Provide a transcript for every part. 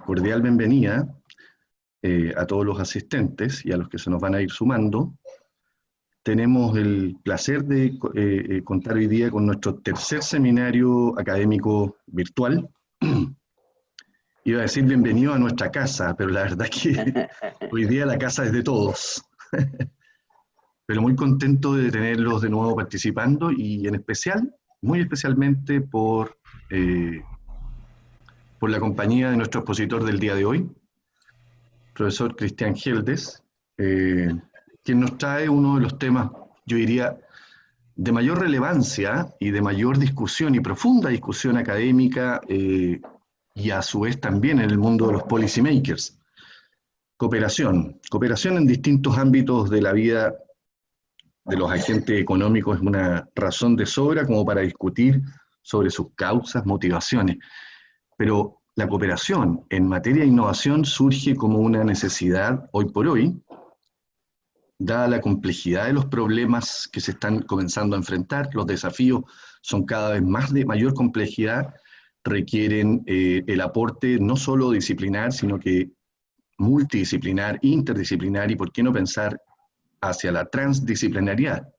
cordial bienvenida a todos los asistentes y a los que se nos van a ir sumando. Tenemos el placer de contar hoy día con nuestro tercer seminario académico virtual. Iba a decir bienvenido a nuestra casa, pero la verdad que hoy día la casa es de todos. Pero muy contento de tenerlos de nuevo participando y en especial, muy especialmente por la compañía de nuestro expositor del día de hoy, profesor Cristian Geldes, quien nos trae uno de los temas, yo diría, de mayor relevancia y de mayor discusión y profunda discusión académica y a su vez también en el mundo de los policymakers. Cooperación. Cooperación en distintos ámbitos de la vida de los agentes económicos es una razón de sobra como para discutir sobre sus causas, motivaciones. Pero la cooperación en materia de innovación surge como una necesidad hoy por hoy, dada la complejidad de los problemas que se están comenzando a enfrentar. Los desafíos son cada vez más de mayor complejidad, requieren el aporte no solo disciplinar, sino que multidisciplinar, interdisciplinar y por qué no pensar hacia la transdisciplinariedad.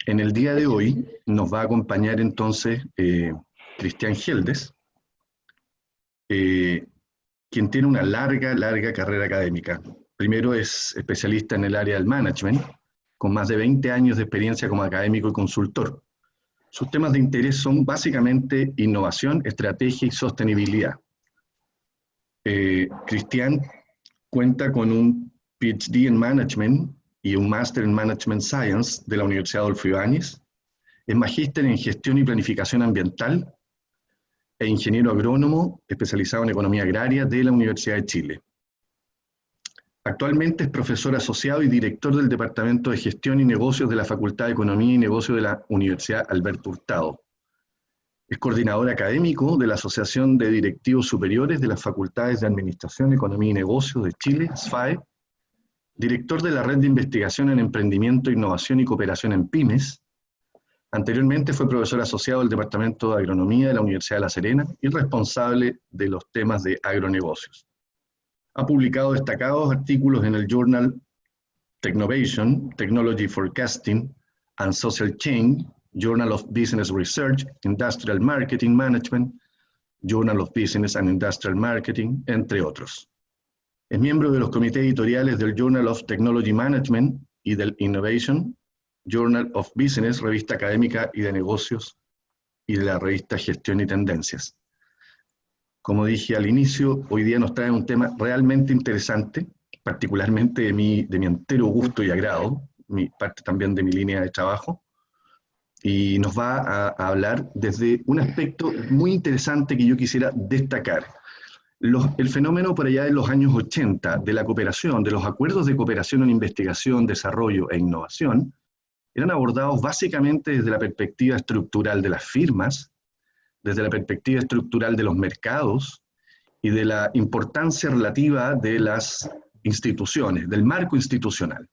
En el día de hoy nos va a acompañar entonces Cristian Geldes, quien tiene una larga carrera académica. Primero es especialista en el área del management, con más de 20 años de experiencia como académico y consultor. Sus temas de interés son básicamente innovación, estrategia y sostenibilidad. Cristian cuenta con un PhD en Management y un Máster en Management Science de la Universidad Adolfo Ibáñez. Es magíster en Gestión y Planificación Ambiental e ingeniero agrónomo especializado en Economía Agraria de la Universidad de Chile. Actualmente es profesor asociado y director del Departamento de Gestión y Negocios de la Facultad de Economía y Negocios de la Universidad Alberto Hurtado. Es coordinador académico de la Asociación de Directivos Superiores de las Facultades de Administración, Economía y Negocios de Chile, SFAE, director de la Red de Investigación en Emprendimiento, Innovación y Cooperación en Pymes. Anteriormente fue profesor asociado del Departamento de Agronomía de la Universidad de La Serena y responsable de los temas de agronegocios. Ha publicado destacados artículos en el journal Technovation, Technology Forecasting and Social Change, Journal of Business Research, Industrial Marketing Management, Journal of Business and Industrial Marketing, entre otros. Es miembro de los comités editoriales del Journal of Technology Management y del Innovation, Journal of Business, revista académica y de negocios, y de la revista Gestión y Tendencias. Como dije al inicio, hoy día nos trae un tema realmente interesante, particularmente de mi entero gusto y agrado, parte también de mi línea de trabajo, y nos va a hablar desde un aspecto muy interesante que yo quisiera destacar. El fenómeno por allá de los años 80 de la cooperación, de los acuerdos de cooperación en investigación, desarrollo e innovación, eran abordados básicamente desde la perspectiva estructural de las firmas, desde la perspectiva estructural de los mercados y de la importancia relativa de las instituciones, del marco institucional.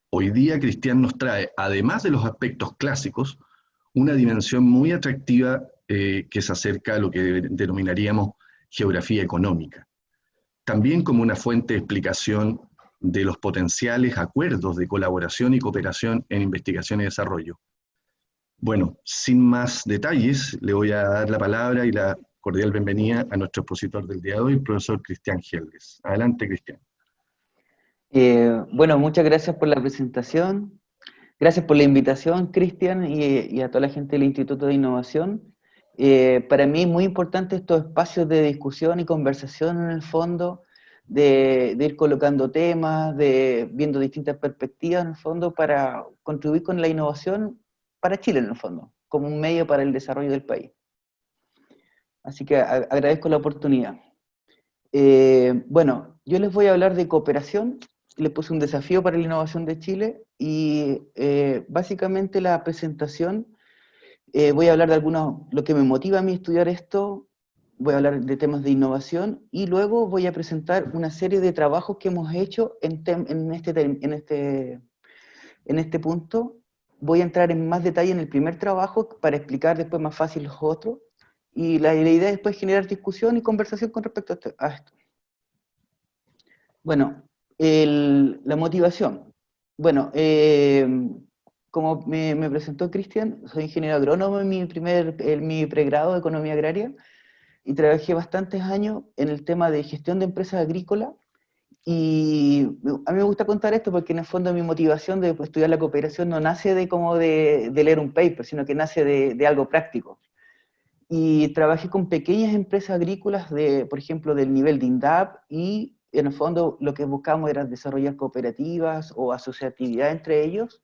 Hoy día Cristian nos trae, además de los aspectos clásicos, una dimensión muy atractiva que se acerca a lo que denominaríamos geografía económica. También como una fuente de explicación de los potenciales acuerdos de colaboración y cooperación en investigación y desarrollo. Bueno, sin más detalles, le voy a dar la palabra y la cordial bienvenida a nuestro expositor del día de hoy, el profesor Cristian Geldes. Adelante, Cristian. Bueno, muchas gracias por la presentación. Gracias por la invitación, Cristian, y a toda la gente del Instituto de Innovación. Para mí es muy importante estos espacios de discusión y conversación en el fondo, de ir colocando temas, viendo distintas perspectivas en el fondo para contribuir con la innovación para Chile en el fondo, como un medio para el desarrollo del país. Así que agradezco la oportunidad. Bueno, yo les voy a hablar de cooperación. Les puse un desafío para la innovación de Chile y básicamente la presentación voy a hablar de lo que me motiva a mí estudiar esto, voy a hablar de temas de innovación y luego voy a presentar una serie de trabajos que hemos hecho en este punto. Voy a entrar en más detalle en el primer trabajo para explicar después más fácil los otros Y la idea es después generar discusión y conversación con respecto a esto. Bueno, la motivación. Bueno, como me presentó Cristian, soy ingeniero agrónomo en mi pregrado de Economía Agraria, y trabajé bastantes años en el tema de gestión de empresas agrícolas. Y a mí me gusta contar esto porque en el fondo mi motivación de estudiar la cooperación no nace de leer un paper, sino que nace de algo práctico. Y trabajé con pequeñas empresas agrícolas, por ejemplo, del nivel de INDAP, y en el fondo lo que buscamos era desarrollar cooperativas o asociatividad entre ellos.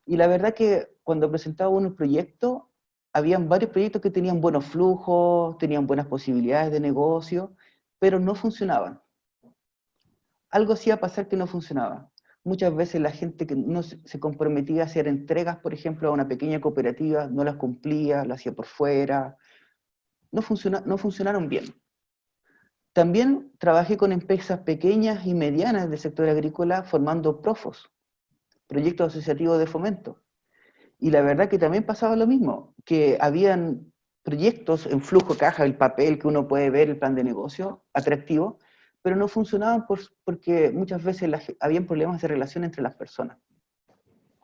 Y la verdad que cuando presentaba unos proyectos, habían varios proyectos que tenían buenos flujos, tenían buenas posibilidades de negocio, pero no funcionaban. Algo hacía pasar que no funcionaba. Muchas veces la gente que no se comprometía a hacer entregas, por ejemplo, a una pequeña cooperativa, no las cumplía, lo hacía por fuera, no funcionaron bien. También trabajé con empresas pequeñas y medianas del sector agrícola formando PROFOS, proyectos asociativos de fomento. Y la verdad que también pasaba lo mismo, que habían proyectos en flujo caja, el papel que uno puede ver, el plan de negocio, atractivo, pero no funcionaban porque muchas veces habían problemas de relación entre las personas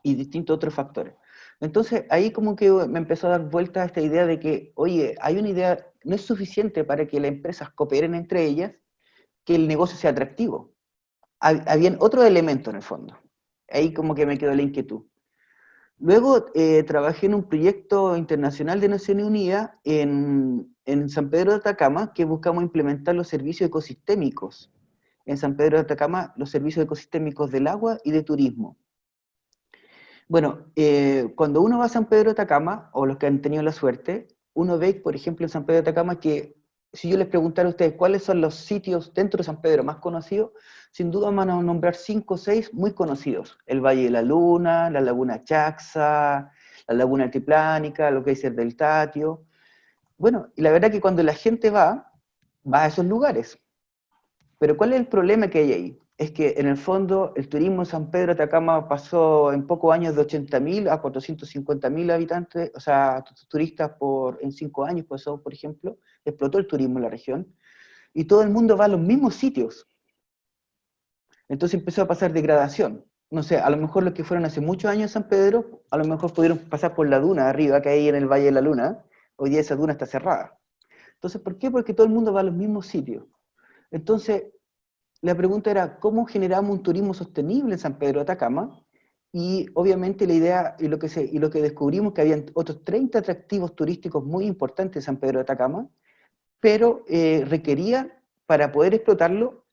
y distintos otros factores. Entonces ahí como que me empezó a dar vuelta esta idea de que, oye, hay una idea, no es suficiente para que las empresas cooperen entre ellas, que el negocio sea atractivo. Habían otro elemento en el fondo. Ahí como que me quedó la inquietud. Luego trabajé en un proyecto internacional de Naciones Unidas en San Pedro de Atacama, que buscamos implementar los servicios ecosistémicos. En San Pedro de Atacama, los servicios ecosistémicos del agua y de turismo. Bueno, cuando uno va a San Pedro de Atacama, o los que han tenido la suerte, uno ve, por ejemplo, en San Pedro de Atacama que si yo les preguntara a ustedes cuáles son los sitios dentro de San Pedro más conocidos, sin duda van a nombrar 5 o 6 muy conocidos. El Valle de la Luna, la Laguna Chaxa, la Laguna Altiplánica, lo que es el del Tatio. Bueno, y la verdad que cuando la gente va a esos lugares. Pero ¿cuál es el problema que hay ahí? Es que en el fondo el turismo en San Pedro de Atacama pasó en pocos años de 80.000 a 450.000 habitantes, o sea, turistas en 5 años pasó, por ejemplo, explotó el turismo en la región, y todo el mundo va a los mismos sitios. Entonces empezó a pasar degradación. No sé, a lo mejor los que fueron hace muchos años a San Pedro, a lo mejor pudieron pasar por la duna arriba, que hay en el Valle de la Luna. Hoy día esa duna está cerrada. Entonces, ¿por qué? Porque todo el mundo va a los mismos sitios. Entonces, la pregunta era, ¿cómo generamos un turismo sostenible en San Pedro de Atacama? Y obviamente la idea, y lo que descubrimos, que había otros 30 atractivos turísticos muy importantes en San Pedro de Atacama, pero requería, para poder explotarlo,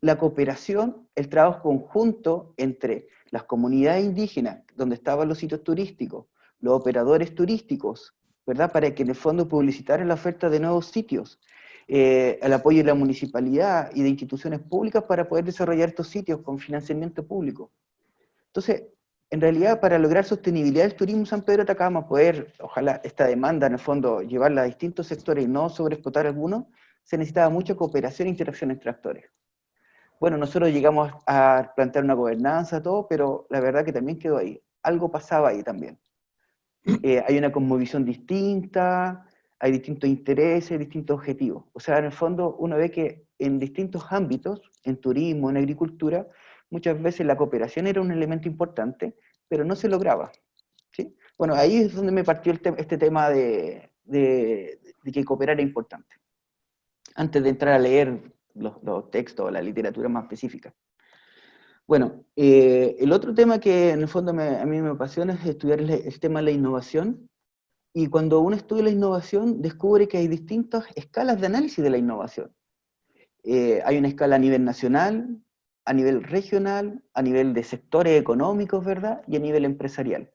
la cooperación, el trabajo conjunto entre las comunidades indígenas, donde estaban los sitios turísticos, los operadores turísticos, ¿verdad? Para que en el fondo publicitaran la oferta de nuevos sitios, el apoyo de la municipalidad y de instituciones públicas para poder desarrollar estos sitios con financiamiento público. Entonces, en realidad, para lograr sostenibilidad del turismo en San Pedro de Atacama, poder, ojalá, esta demanda en el fondo, llevarla a distintos sectores y no sobreexplotar algunos, se necesitaba mucha cooperación e interacción entre actores. Bueno, nosotros llegamos a plantear una gobernanza, todo, pero la verdad que también quedó ahí. Algo pasaba ahí también. Hay una cosmovisión distinta, hay distintos intereses, distintos objetivos. O sea, en el fondo uno ve que en distintos ámbitos, en turismo, en agricultura, muchas veces la cooperación era un elemento importante, pero no se lograba. ¿Sí? Bueno, ahí es donde me partió este tema de que cooperar era importante. Antes de entrar a leer los textos o la literatura más específica. Bueno, el otro tema que en el fondo a mí me apasiona es estudiar el tema de la innovación. Y cuando uno estudia la innovación, descubre que hay distintas escalas de análisis de la innovación. Hay una escala a nivel nacional, a nivel regional, a nivel de sectores económicos, ¿verdad? Y a nivel empresarial.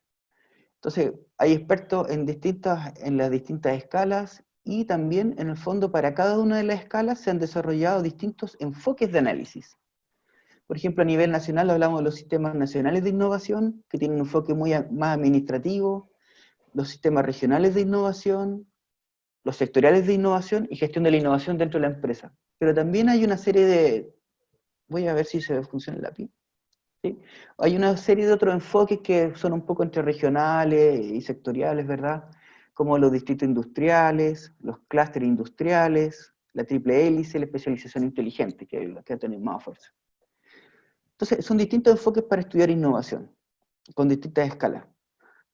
Entonces, hay expertos en las distintas escalas, y también, en el fondo, para cada una de las escalas se han desarrollado distintos enfoques de análisis. Por ejemplo, a nivel nacional hablamos de los sistemas nacionales de innovación, que tienen un enfoque más administrativo, los sistemas regionales de innovación, los sectoriales de innovación y gestión de la innovación dentro de la empresa. Pero también hay una serie voy a ver si se funciona el lápiz. ¿Sí? Hay una serie de otros enfoques que son un poco entre regionales y sectoriales, ¿verdad? como los distritos industriales, los clústeres industriales, la triple hélice, la especialización inteligente, que es la que ha tenido más fuerza. Entonces, son distintos enfoques para estudiar innovación, con distintas escalas.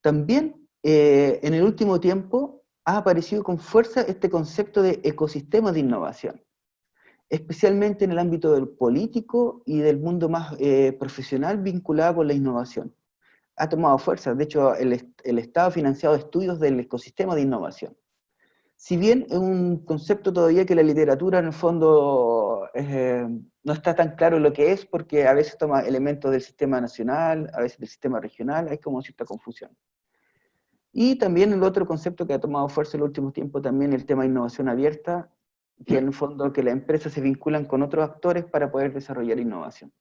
También, en el último tiempo, ha aparecido con fuerza este concepto de ecosistema de innovación, especialmente en el ámbito del político y del mundo más profesional vinculado con la innovación. Ha tomado fuerza, de hecho, el Estado ha financiado estudios del ecosistema de innovación. Si bien es un concepto todavía que la literatura en el fondo no está tan claro lo que es, porque a veces toma elementos del sistema nacional, a veces del sistema regional, hay como cierta confusión. Y también el otro concepto que ha tomado fuerza en el último tiempo también el tema de innovación abierta, que en el fondo que las empresas se vinculan con otros actores para poder desarrollar innovación.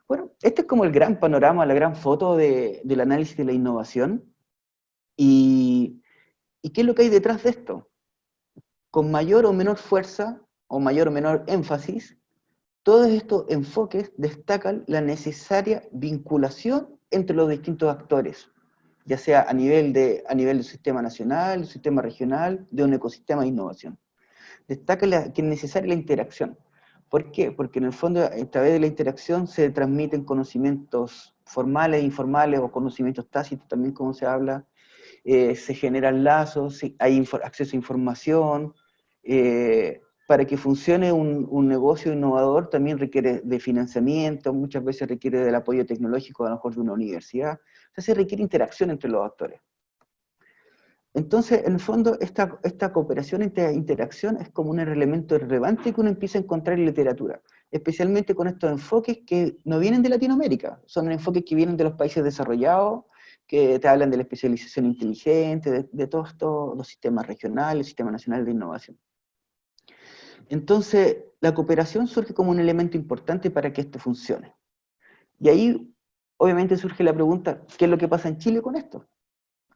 Bueno, este es como el gran panorama, la gran foto del análisis de la innovación. ¿Y qué es lo que hay detrás de esto? Con mayor o menor fuerza, o mayor o menor énfasis, todos estos enfoques destacan la necesaria vinculación entre los distintos actores, ya sea a nivel del sistema nacional, del sistema regional, de un ecosistema de innovación. Destaca que es necesaria la interacción. ¿Por qué? Porque en el fondo, a través de la interacción se transmiten conocimientos formales e informales, o conocimientos tácitos también, como se habla, se generan lazos, hay acceso a información. Para que funcione un negocio innovador también requiere de financiamiento, muchas veces requiere del apoyo tecnológico a lo mejor de una universidad, o sea, se requiere interacción entre los actores. Entonces, en el fondo, esta cooperación, esta interacción es como un elemento relevante que uno empieza a encontrar en literatura, especialmente con estos enfoques que no vienen de Latinoamérica, son enfoques que vienen de los países desarrollados, que te hablan de la especialización inteligente, de todos estos los sistemas regionales, el Sistema Nacional de Innovación. Entonces, la cooperación surge como un elemento importante para que esto funcione. Y ahí, obviamente, surge la pregunta, ¿qué es lo que pasa en Chile con esto?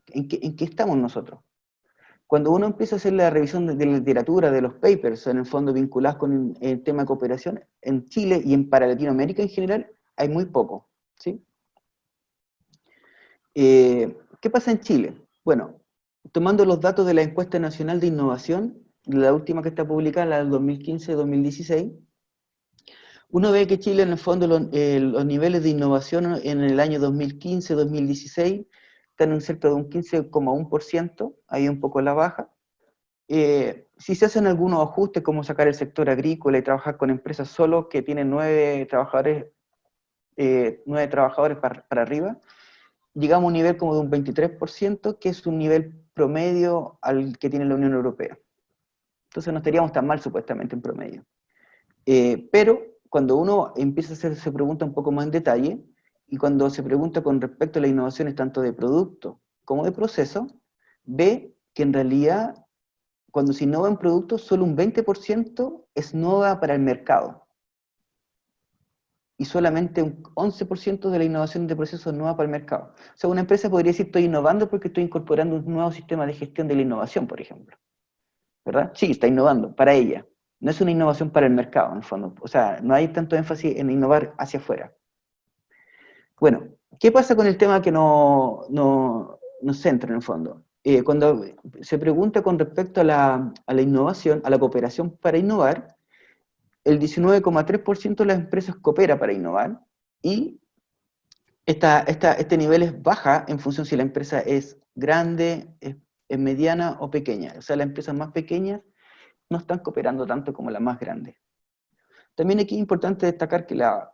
¿En qué estamos nosotros? Cuando uno empieza a hacer la revisión de la literatura, de los papers, en el fondo vinculados con el tema de cooperación, en Chile y para Latinoamérica en general, hay muy poco, ¿sí? ¿Qué pasa en Chile? Bueno, tomando los datos de la Encuesta Nacional de Innovación, la última que está publicada, la del 2015-2016, uno ve que Chile, en el fondo, los niveles de innovación en el año 2015-2016 están en cerca de un 15,1%, ahí un poco a la baja. Si se hacen algunos ajustes, como sacar el sector agrícola y trabajar con empresas solo que tienen 9 trabajadores para arriba, llegamos a un nivel como de un 23%, que es un nivel promedio al que tiene la Unión Europea. Entonces no estaríamos tan mal supuestamente en promedio. Pero cuando uno empieza a hacerse preguntas un poco más en detalle, y cuando se pregunta con respecto a las innovaciones tanto de producto como de proceso, ve que en realidad cuando se innova en productos, solo un 20% es nueva para el mercado. Y solamente un 11% de la innovación de procesos es nueva para el mercado. O sea, una empresa podría decir, estoy innovando porque estoy incorporando un nuevo sistema de gestión de la innovación, por ejemplo. ¿Verdad? Sí, está innovando, para ella. No es una innovación para el mercado, en el fondo. O sea, no hay tanto énfasis en innovar hacia afuera. Bueno, ¿qué pasa con el tema que nos centra en el fondo? Cuando se pregunta con respecto a la innovación, a la cooperación para innovar, el 19,3% de las empresas coopera para innovar, y este nivel es baja en función si la empresa es grande, es mediana o pequeña. O sea, las empresas más pequeñas no están cooperando tanto como las más grandes. También aquí es importante destacar que la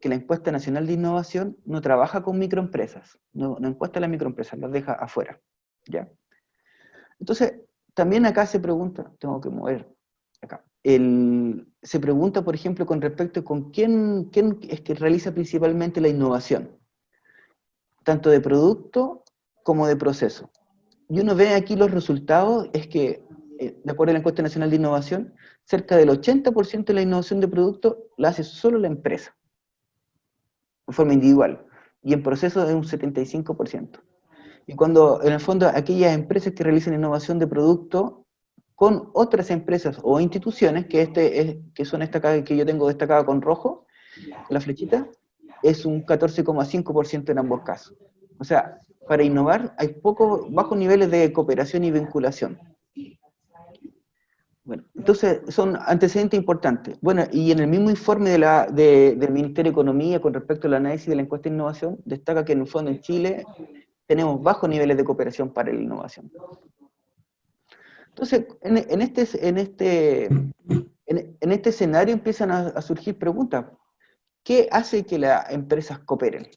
Encuesta Nacional de Innovación no trabaja con microempresas, no encuesta a las microempresas, las deja afuera, ¿ya? Entonces, también acá se pregunta, tengo que mover acá, se pregunta, por ejemplo, con respecto con quién es que realiza principalmente la innovación, tanto de producto como de proceso. Y uno ve aquí los resultados, es que, de acuerdo a la Encuesta Nacional de Innovación, cerca del 80% de la innovación de producto la hace solo la empresa, de forma individual, y en proceso es un 75%. Y cuando, en el fondo, aquellas empresas que realizan innovación de producto con otras empresas o instituciones, que son esta acá que yo tengo destacada con rojo, la flechita, es un 14,5% en ambos casos. O sea, para innovar hay bajos niveles de cooperación y vinculación. Bueno, entonces son antecedentes importantes. Bueno, y en el mismo informe del Ministerio de Economía con respecto al análisis de la encuesta de innovación, destaca que en el fondo en Chile tenemos bajos niveles de cooperación para la innovación. Entonces, en este escenario empiezan a surgir preguntas. ¿Qué hace que las empresas cooperen?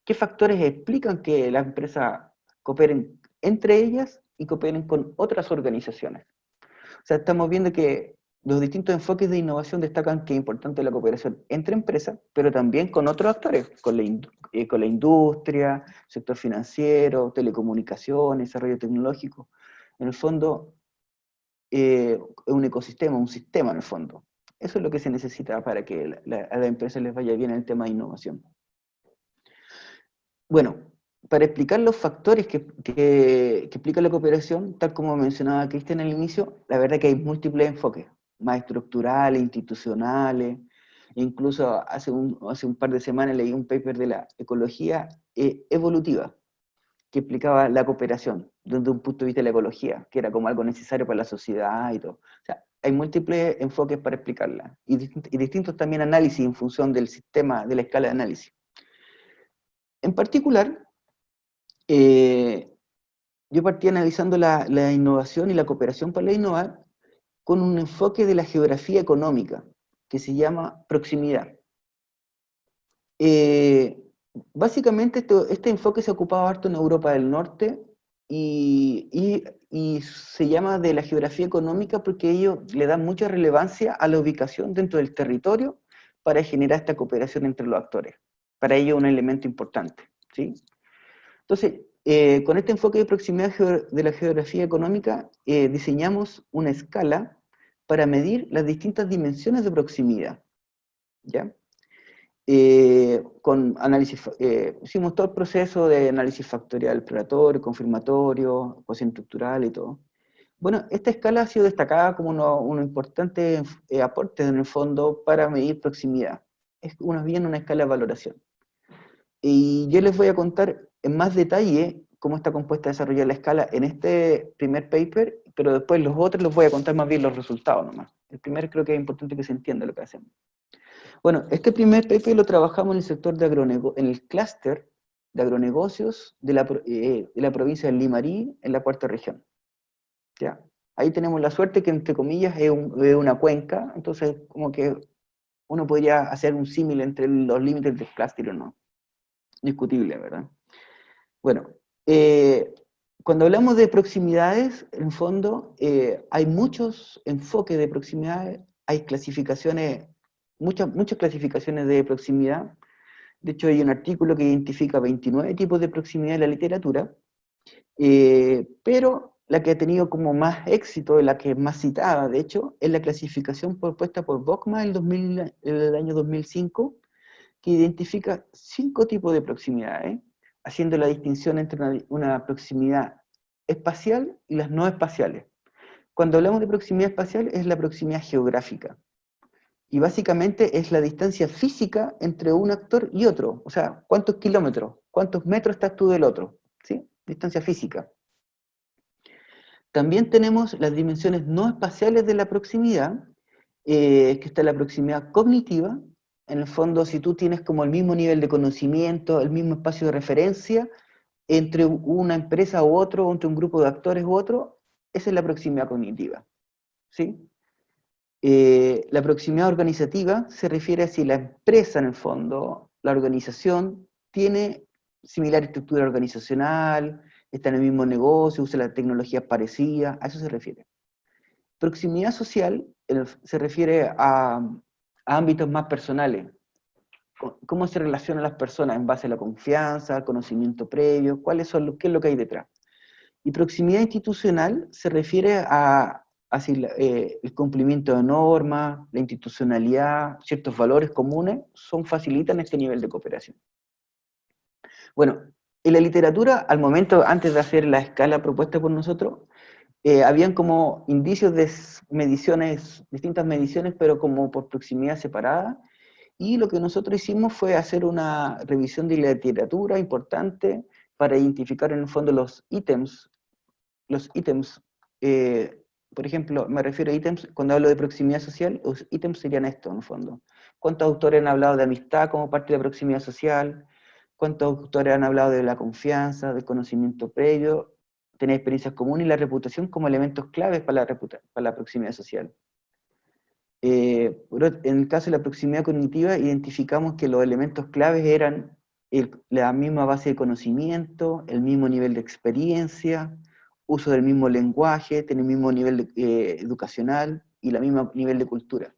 ¿Qué factores explican que las empresas cooperen entre ellas y cooperen con otras organizaciones? O sea, estamos viendo que los distintos enfoques de innovación destacan que es importante la cooperación entre empresas, pero también con otros actores, con la industria, sector financiero, telecomunicaciones, desarrollo tecnológico. En el fondo, un ecosistema, un sistema en el fondo. Eso es lo que se necesita para que a las empresas les vaya bien el tema de innovación. Bueno, para explicar los factores que explican la cooperación, tal como mencionaba Cristian al inicio, la verdad que hay múltiples enfoques, más estructurales, institucionales, e incluso hace un par de semanas leí un paper de la ecología evolutiva, que explicaba la cooperación desde un punto de vista de la ecología, que era como algo necesario para la sociedad y todo. O sea, hay múltiples enfoques para explicarla, y distintos también análisis en función del sistema, de la escala de análisis. En particular, yo partí analizando la innovación y la cooperación para innovar con un enfoque de la geografía económica, que se llama proximidad. Básicamente este enfoque se ocupaba harto en Europa del Norte y se llama de la geografía económica porque ello le da mucha relevancia a la ubicación dentro del territorio para generar esta cooperación entre los actores. Para ello es un elemento importante, ¿sí? Entonces, con este enfoque de proximidad de la geografía económica, diseñamos una escala para medir las distintas dimensiones de proximidad, ¿ya? Con análisis, hicimos todo el proceso de análisis factorial exploratorio, confirmatorio, cociente estructural y todo. Bueno, esta escala ha sido destacada como un importante aporte en el fondo para medir proximidad. Es bien una escala de valoración. Y yo les voy a contar en más detalle cómo está compuesta desarrollar la escala en este primer paper, pero después los otros los voy a contar más bien los resultados nomás. El primero creo que es importante que se entienda lo que hacemos. Bueno, este primer paper lo trabajamos en el sector de en el clúster de agronegocios de la provincia de Limarí, en la cuarta región. ¿Ya? Ahí tenemos la suerte que, entre comillas, es una cuenca, entonces como que uno podría hacer un símil entre los límites del clúster o no. Discutible, ¿verdad? Bueno, cuando hablamos de proximidades, en el fondo, hay muchos enfoques de proximidades, hay clasificaciones, muchas clasificaciones de proximidad. De hecho, hay un artículo que identifica 29 tipos de proximidad en la literatura, pero la que ha tenido como más éxito, la que es más citada, de hecho, es la clasificación propuesta por Bockma en el año 2005, que identifica 5 tipos de proximidades, haciendo la distinción entre una proximidad espacial y las no espaciales. Cuando hablamos de proximidad espacial es la proximidad geográfica. Y básicamente es la distancia física entre un actor y otro. O sea, ¿cuántos kilómetros? ¿Cuántos metros estás tú del otro? ¿Sí? Distancia física. También tenemos las dimensiones no espaciales de la proximidad, que está la proximidad cognitiva. En el fondo, si tú tienes como el mismo nivel de conocimiento, el mismo espacio de referencia entre una empresa u otro, entre un grupo de actores u otro, esa es la proximidad cognitiva, ¿sí? La proximidad organizativa se refiere a si la empresa, en el fondo, la organización, tiene similar estructura organizacional, está en el mismo negocio, usa las tecnologías parecidas, a eso se refiere. Proximidad social se refiere a ámbitos más personales. ¿Cómo se relacionan las personas en base a la confianza, al conocimiento previo? ¿Qué es lo que hay detrás? Y proximidad institucional se refiere a el cumplimiento de normas, la institucionalidad, ciertos valores comunes, facilitan este nivel de cooperación. Bueno, en la literatura, al momento, antes de hacer la escala propuesta por nosotros, habían como indicios de mediciones, distintas mediciones, pero como por proximidad separada, y lo que nosotros hicimos fue hacer una revisión de la literatura importante, para identificar en el fondo los ítems, por ejemplo, me refiero a ítems, cuando hablo de proximidad social, los ítems serían esto, en el fondo. ¿Cuántos autores han hablado de amistad como parte de la proximidad social? ¿Cuántos autores han hablado de la confianza, del conocimiento previo, tener experiencias comunes y la reputación como elementos claves para la proximidad social? En el caso de la proximidad cognitiva, identificamos que los elementos claves eran la misma base de conocimiento, el mismo nivel de experiencia, uso del mismo lenguaje, tener el mismo nivel educacional y el mismo nivel de cultura.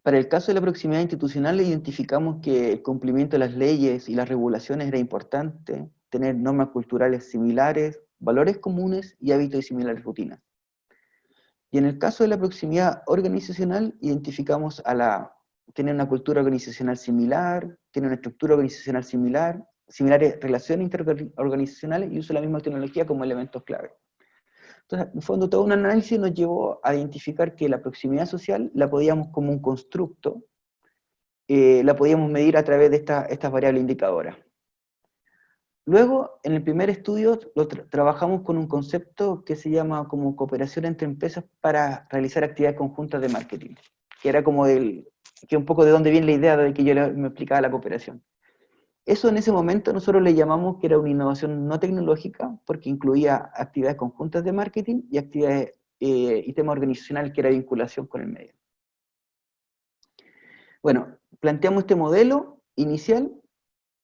Para el caso de la proximidad institucional, identificamos que el cumplimiento de las leyes y las regulaciones era importante, tener normas culturales similares, valores comunes y hábitos y similares rutinas. Y en el caso de la proximidad organizacional, identificamos tener una cultura organizacional similar, tener una estructura organizacional similar, similares relaciones interorganizacionales y uso de la misma tecnología como elementos clave. Entonces, en el fondo, todo un análisis nos llevó a identificar que la proximidad social la podíamos como un constructo, la podíamos medir a través de estas variables indicadoras. Luego, en el primer estudio, trabajamos con un concepto que se llama como cooperación entre empresas para realizar actividades conjuntas de marketing, que era como que un poco de dónde viene la idea de que yo me explicaba la cooperación. Eso en ese momento nosotros le llamamos que era una innovación no tecnológica, porque incluía actividades conjuntas de marketing y actividades y tema organizacional que era vinculación con el medio. Bueno, planteamos este modelo inicial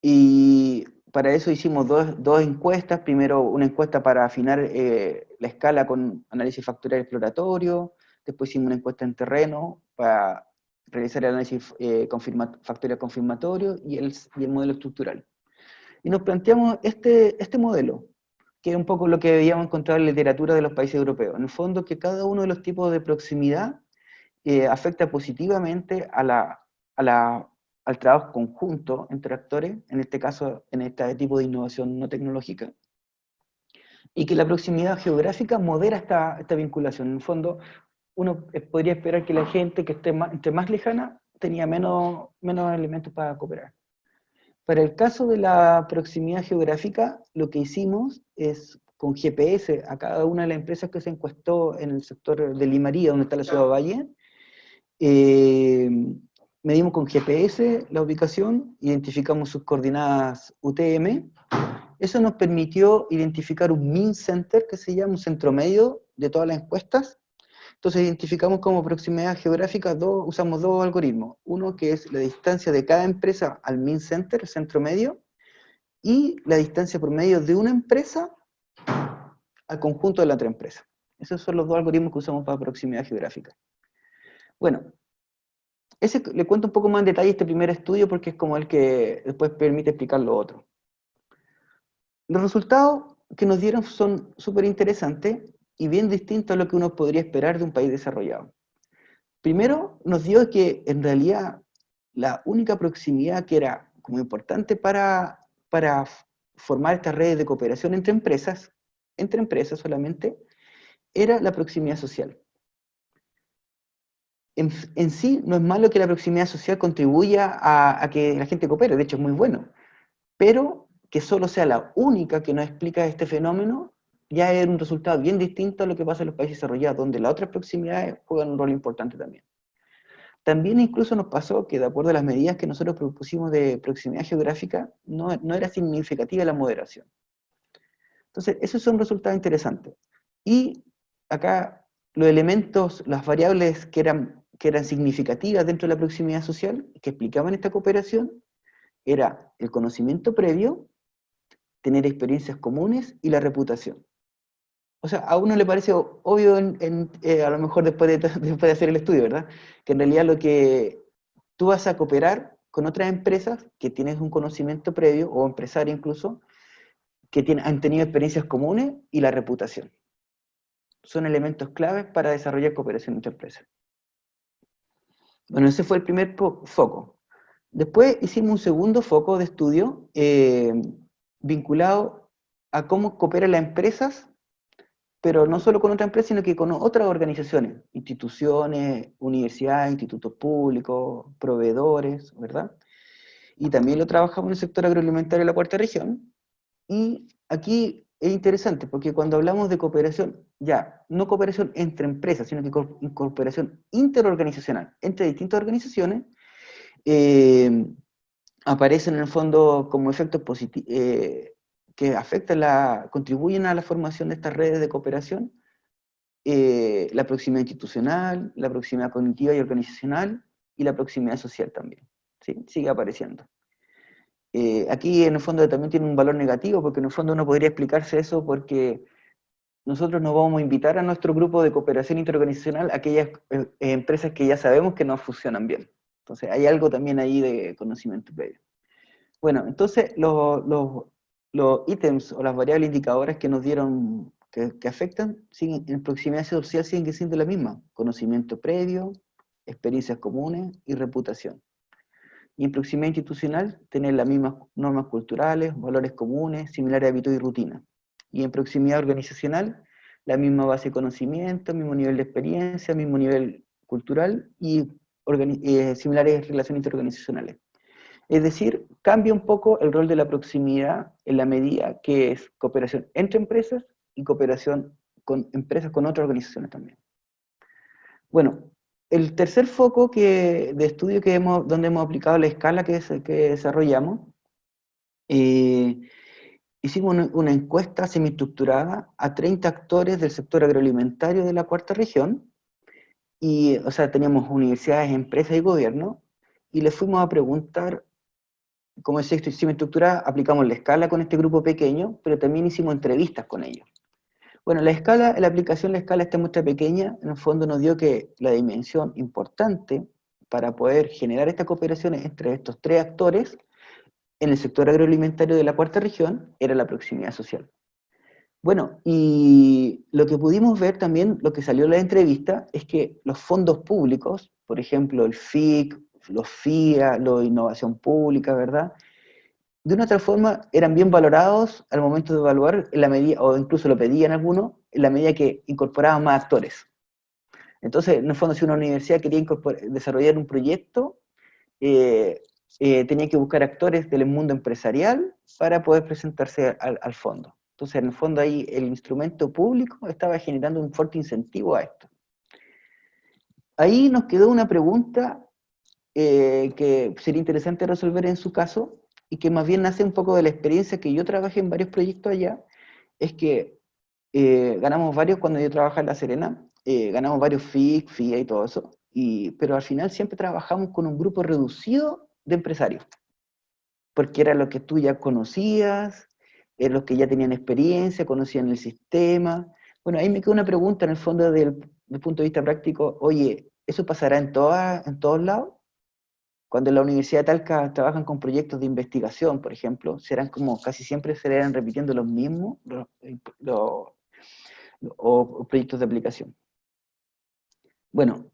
y para eso hicimos dos encuestas. Primero una encuesta para afinar la escala con análisis factorial exploratorio, después hicimos una encuesta en terreno para realizar el análisis factorial confirmatorio y el modelo estructural. Y nos planteamos este modelo, que es un poco lo que habíamos encontrado en la literatura de los países europeos. En el fondo, que cada uno de los tipos de proximidad afecta positivamente al trabajo conjunto entre actores, en este caso, en este tipo de innovación no tecnológica, y que la proximidad geográfica modera esta vinculación. En el fondo, uno podría esperar que la gente que esté más lejana tenía menos elementos para cooperar. Para el caso de la proximidad geográfica, lo que hicimos es con GPS a cada una de las empresas que se encuestó en el sector de Limaría, donde está la ciudad de Valle, medimos con GPS la ubicación, identificamos sus coordenadas UTM. Eso nos permitió identificar un mean center, que se llama un centro medio de todas las encuestas. Entonces identificamos como proximidad geográfica, usamos dos algoritmos. Uno que es la distancia de cada empresa al mean center, el centro medio, y la distancia promedio de una empresa al conjunto de la otra empresa. Esos son los dos algoritmos que usamos para proximidad geográfica. Bueno, le cuento un poco más en detalle este primer estudio porque es como el que después permite explicar lo otro. Los resultados que nos dieron son súper interesantes y bien distintos a lo que uno podría esperar de un país desarrollado. Primero, nos dio que en realidad la única proximidad que era como importante para formar estas redes de cooperación entre empresas solamente, era la proximidad social. En sí, no es malo que la proximidad social contribuya a que la gente coopere, de hecho es muy bueno, pero que solo sea la única que nos explica este fenómeno, ya es un resultado bien distinto a lo que pasa en los países desarrollados, donde las otras proximidades juegan un rol importante también. También incluso nos pasó que de acuerdo a las medidas que nosotros propusimos de proximidad geográfica, no era significativa la moderación. Entonces, esos son resultados interesantes. Y acá los elementos, las variables que eran significativas dentro de la proximidad social, que explicaban esta cooperación, era el conocimiento previo, tener experiencias comunes y la reputación. O sea, a uno le parece obvio a lo mejor después de hacer el estudio, ¿verdad? Que en realidad lo que tú vas a cooperar con otras empresas que tienes un conocimiento previo, o empresarios incluso, que han tenido experiencias comunes y la reputación. Son elementos claves para desarrollar cooperación entre empresas. Bueno, ese fue el primer foco. Después hicimos un segundo foco de estudio vinculado a cómo cooperan las empresas, pero no solo con otras empresas, sino que con otras organizaciones, instituciones, universidades, institutos públicos, proveedores, ¿verdad? y también lo trabajamos en el sector agroalimentario de la cuarta región. Y aquí es interesante, porque cuando hablamos de cooperación, ya, no cooperación entre empresas, sino que cooperación interorganizacional, entre distintas organizaciones, aparecen en el fondo como efectos positivos, que afectan contribuyen a la formación de estas redes de cooperación, la proximidad institucional, la proximidad cognitiva y organizacional, y la proximidad social también, ¿sí? Sigue apareciendo. Aquí en el fondo también tiene un valor negativo, porque en el fondo uno podría explicarse eso porque nosotros nos vamos a invitar a nuestro grupo de cooperación interorganizacional a aquellas empresas que ya sabemos que no funcionan bien. Entonces hay algo también ahí de conocimiento previo. Bueno, entonces los ítems o las variables indicadoras que nos dieron, que afectan, siguen, en proximidad social siguen siendo la misma: conocimiento previo, experiencias comunes y reputación. Y en proximidad institucional, tener las mismas normas culturales, valores comunes, similares hábitos y rutinas. Y en proximidad organizacional, la misma base de conocimiento, mismo nivel de experiencia, mismo nivel cultural y similares relaciones interorganizacionales. Es decir, cambia un poco el rol de la proximidad en la medida que es cooperación entre empresas y cooperación con empresas con otras organizaciones también. Bueno, el tercer foco de estudio donde hemos aplicado la escala que desarrollamos, hicimos una encuesta semiestructurada a 30 actores del sector agroalimentario de la cuarta región, o sea, teníamos universidades, empresas y gobierno, y les fuimos a preguntar, como decía, semiestructurada, aplicamos la escala con este grupo pequeño, pero también hicimos entrevistas con ellos. Bueno, la aplicación de la escala, esta muestra pequeña, en el fondo nos dio que la dimensión importante para poder generar esta cooperación entre estos tres actores en el sector agroalimentario de la cuarta región era la proximidad social. Bueno, y lo que pudimos ver también, lo que salió en la entrevista, es que los fondos públicos, por ejemplo, el FIC, los FIA, la innovación pública, ¿verdad?, de una otra forma eran bien valorados al momento de evaluar, en la medida, o incluso lo pedían algunos, en la medida que incorporaban más actores. Entonces, en el fondo, si una universidad quería desarrollar un proyecto, tenía que buscar actores del mundo empresarial para poder presentarse al fondo. Entonces, en el fondo, ahí el instrumento público estaba generando un fuerte incentivo a esto. Ahí nos quedó una pregunta que sería interesante resolver en su caso, y que más bien nace un poco de la experiencia que yo trabajé en varios proyectos allá, es que ganamos varios, cuando yo trabajaba en La Serena, ganamos varios FIC, FIA y todo eso, pero al final siempre trabajamos con un grupo reducido de empresarios, porque era lo que tú ya conocías, eran los que ya tenían experiencia, conocían el sistema. Bueno, ahí me queda una pregunta en el fondo desde el punto de vista práctico: oye, ¿eso pasará en todos lados? Cuando en la Universidad de Talca trabajan con proyectos de investigación, por ejemplo, serán como casi siempre se irán repitiendo los mismos o proyectos de aplicación. Bueno,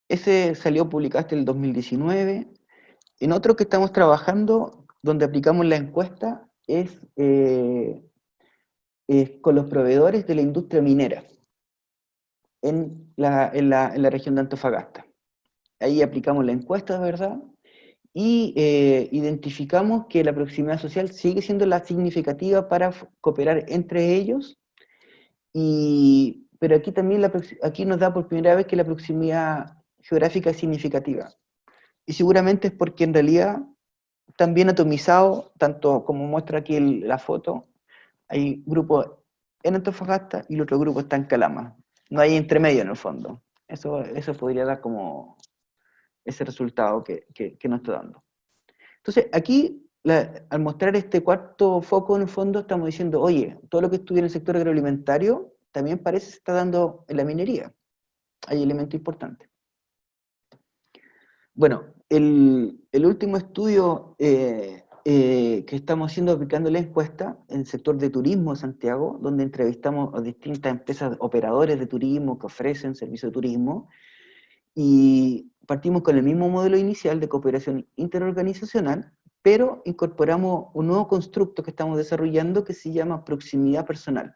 ese salió publicado hasta el 2019. En otro que estamos trabajando, donde aplicamos la encuesta, es con los proveedores de la industria minera en la región de Antofagasta. Ahí aplicamos la encuesta, ¿verdad? Y identificamos que la proximidad social sigue siendo la significativa para cooperar entre ellos, pero aquí también aquí nos da por primera vez que la proximidad geográfica es significativa. Y seguramente es porque en realidad están bien atomizados, tanto como muestra aquí la foto, hay grupos en Antofagasta y el otro grupo está en Calama. No hay entremedio en el fondo. Eso podría dar como ese resultado que nos está dando. Entonces, aquí, al mostrar este cuarto foco, en el fondo, estamos diciendo, oye, todo lo que estudia en el sector agroalimentario también parece que se está dando en la minería. Hay elementos importantes. Bueno, el último estudio que estamos haciendo, aplicando la encuesta en el sector de turismo de Santiago, donde entrevistamos a distintas empresas, operadores de turismo que ofrecen servicios de turismo, y partimos con el mismo modelo inicial de cooperación interorganizacional, pero incorporamos un nuevo constructo que estamos desarrollando que se llama proximidad personal.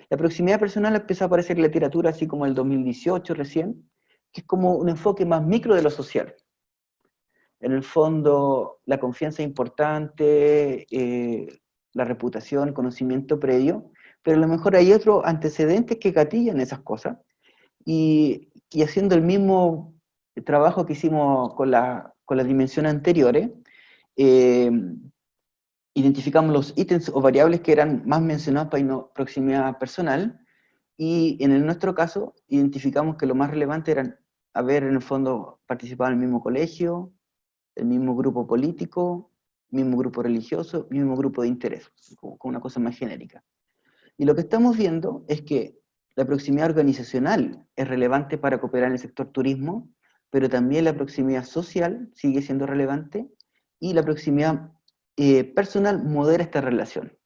La proximidad personal empieza a aparecer en la literatura así como en el 2018 recién, que es como un enfoque más micro de lo social. En el fondo, la confianza es importante, la reputación, conocimiento previo, pero a lo mejor hay otros antecedentes que gatillan esas cosas. Y haciendo el mismo trabajo que hicimos con las dimensiones anteriores, eh, identificamos los ítems o variables que eran más mencionados para proximidad personal, y en nuestro caso identificamos que lo más relevante eran haber en el fondo participado en el mismo colegio, el mismo grupo político, mismo grupo religioso, mismo grupo de interés, como una cosa más genérica. Y lo que estamos viendo es que la proximidad organizacional es relevante para cooperar en el sector turismo, pero también la proximidad social sigue siendo relevante, y la proximidad personal modera esta relación.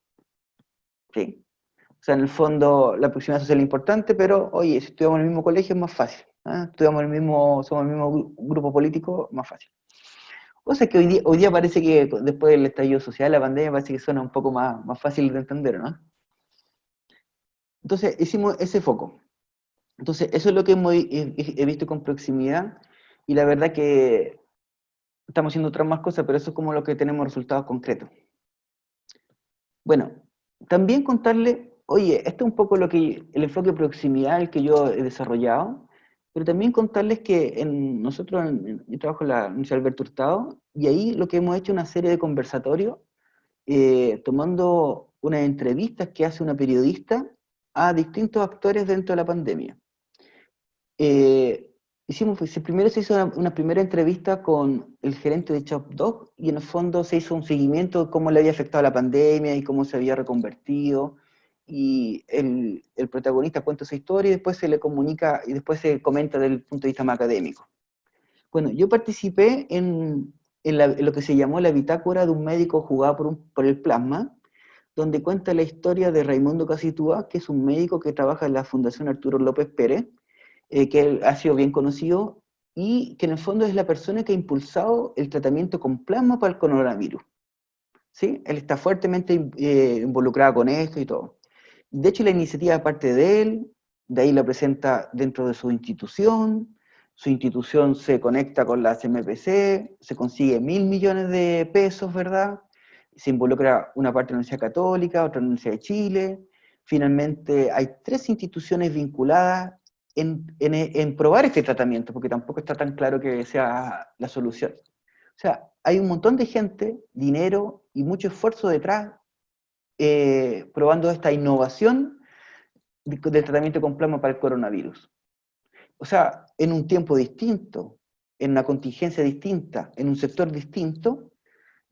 ¿Sí? O sea, en el fondo la proximidad social es importante, pero oye, si estudiamos en el mismo colegio es más fácil. Estudiamos somos el mismo grupo político, más fácil. O sea que hoy día parece que después del estallido social, la pandemia, parece que suena un poco más fácil de entender, ¿no? Entonces, hicimos ese foco. Entonces, eso es lo que he visto con proximidad, y la verdad que estamos haciendo otras más cosas, pero eso es como lo que tenemos resultados concretos. Bueno, también contarle, oye, esto es un poco el enfoque de proximidad el que yo he desarrollado, pero también contarles que yo trabajo en la Universidad Alberto Hurtado, y ahí lo que hemos hecho es una serie de conversatorios, tomando unas entrevistas que hace una periodista a distintos actores dentro de la pandemia. Primero se hizo una primera entrevista con el gerente de ChopDog, y en el fondo se hizo un seguimiento de cómo le había afectado la pandemia y cómo se había reconvertido, y el protagonista cuenta su historia y después se le comunica y después se comenta desde el punto de vista más académico. Bueno, yo participé en lo que se llamó la bitácora de un médico jugado por el plasma, donde cuenta la historia de Raimundo Casitúa, que es un médico que trabaja en la Fundación Arturo López Pérez, que él ha sido bien conocido, y que en el fondo es la persona que ha impulsado el tratamiento con plasma para el coronavirus. ¿Sí? Él está fuertemente involucrado con esto y todo. De hecho, la iniciativa parte de él, de ahí la presenta dentro de su institución se conecta con la CMPC, se consigue 1.000 millones de pesos, ¿verdad? Se involucra una parte de la Universidad Católica, otra en la Universidad de Chile. Finalmente hay 3 instituciones vinculadas en probar este tratamiento, porque tampoco está tan claro que sea la solución. O sea, hay un montón de gente, dinero y mucho esfuerzo detrás, probando esta innovación del tratamiento con plasma para el coronavirus. O sea, en un tiempo distinto, en una contingencia distinta, en un sector distinto,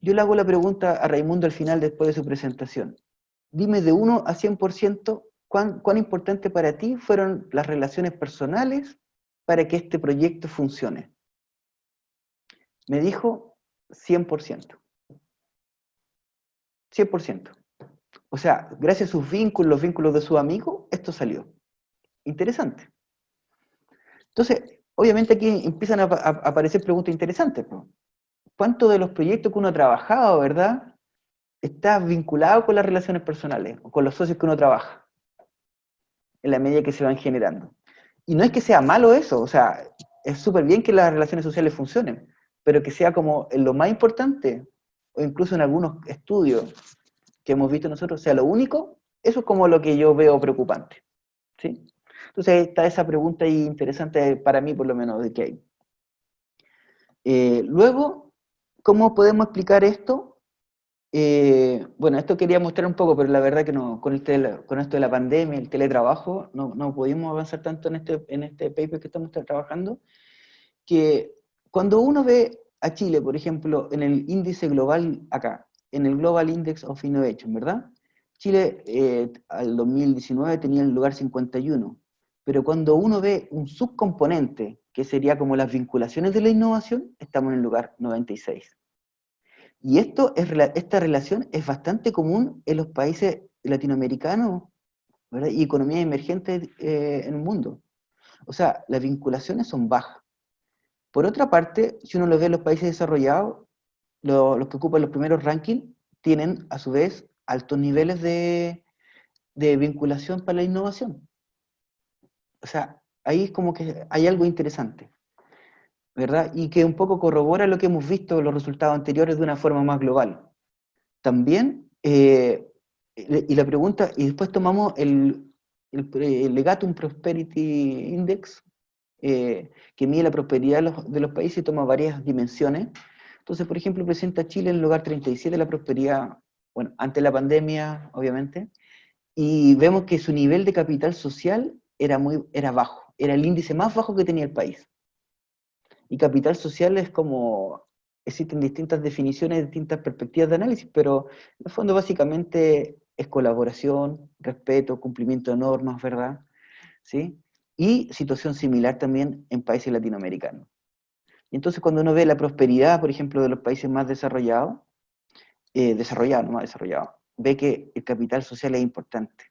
yo le hago la pregunta a Raimundo al final, después de su presentación. Dime de 1 a 100%, ¿cuán importante para ti fueron las relaciones personales para que este proyecto funcione? Me dijo 100%. 100%. O sea, gracias a sus vínculos, los vínculos de sus amigos, esto salió. Interesante. Entonces, obviamente aquí empiezan a aparecer preguntas interesantes. ¿Cuánto de los proyectos que uno ha trabajado, verdad, está vinculado con las relaciones personales o con los socios que uno trabaja, en la medida que se van generando? Y no es que sea malo eso, o sea, es súper bien que las relaciones sociales funcionen, pero que sea como lo más importante, o incluso en algunos estudios que hemos visto nosotros, sea lo único, eso es como lo que yo veo preocupante. ¿Sí? Entonces está esa pregunta ahí interesante para mí, por lo menos, de qué hay. Luego, ¿cómo podemos explicar esto? Bueno, esto quería mostrar un poco, pero la verdad que no, con esto de la pandemia, el teletrabajo, no pudimos avanzar tanto en este paper que estamos trabajando, que cuando uno ve a Chile, por ejemplo, en el índice global acá, en el Global Index of Innovation, ¿verdad? Chile al 2019 tenía el lugar 51, pero cuando uno ve un subcomponente, que sería como las vinculaciones de la innovación, estamos en el lugar 96. Y esta relación es bastante común en los países latinoamericanos, ¿verdad? Y economías emergentes en el mundo. O sea, las vinculaciones son bajas. Por otra parte, si uno lo ve en los países desarrollados, los que ocupan los primeros rankings tienen a su vez altos niveles de vinculación para la innovación. O sea, ahí es como que hay algo interesante. ¿verdad? Y que un poco corrobora lo que hemos visto en los resultados anteriores de una forma más global. También, y la pregunta, y después tomamos el Legatum Prosperity Index, que mide la prosperidad de los países y toma varias dimensiones. Entonces, por ejemplo, presenta a Chile en el lugar 37 de la prosperidad, bueno, ante la pandemia, obviamente, y vemos que su nivel de capital social era bajo, era el índice más bajo que tenía el país. Y capital social es como, existen distintas definiciones, distintas perspectivas de análisis, pero en el fondo básicamente es colaboración, respeto, cumplimiento de normas, ¿verdad? ¿Sí? Y situación similar también en países latinoamericanos. Y entonces cuando uno ve la prosperidad, por ejemplo, de los países más desarrollados, no más desarrollados, ve que el capital social es importante.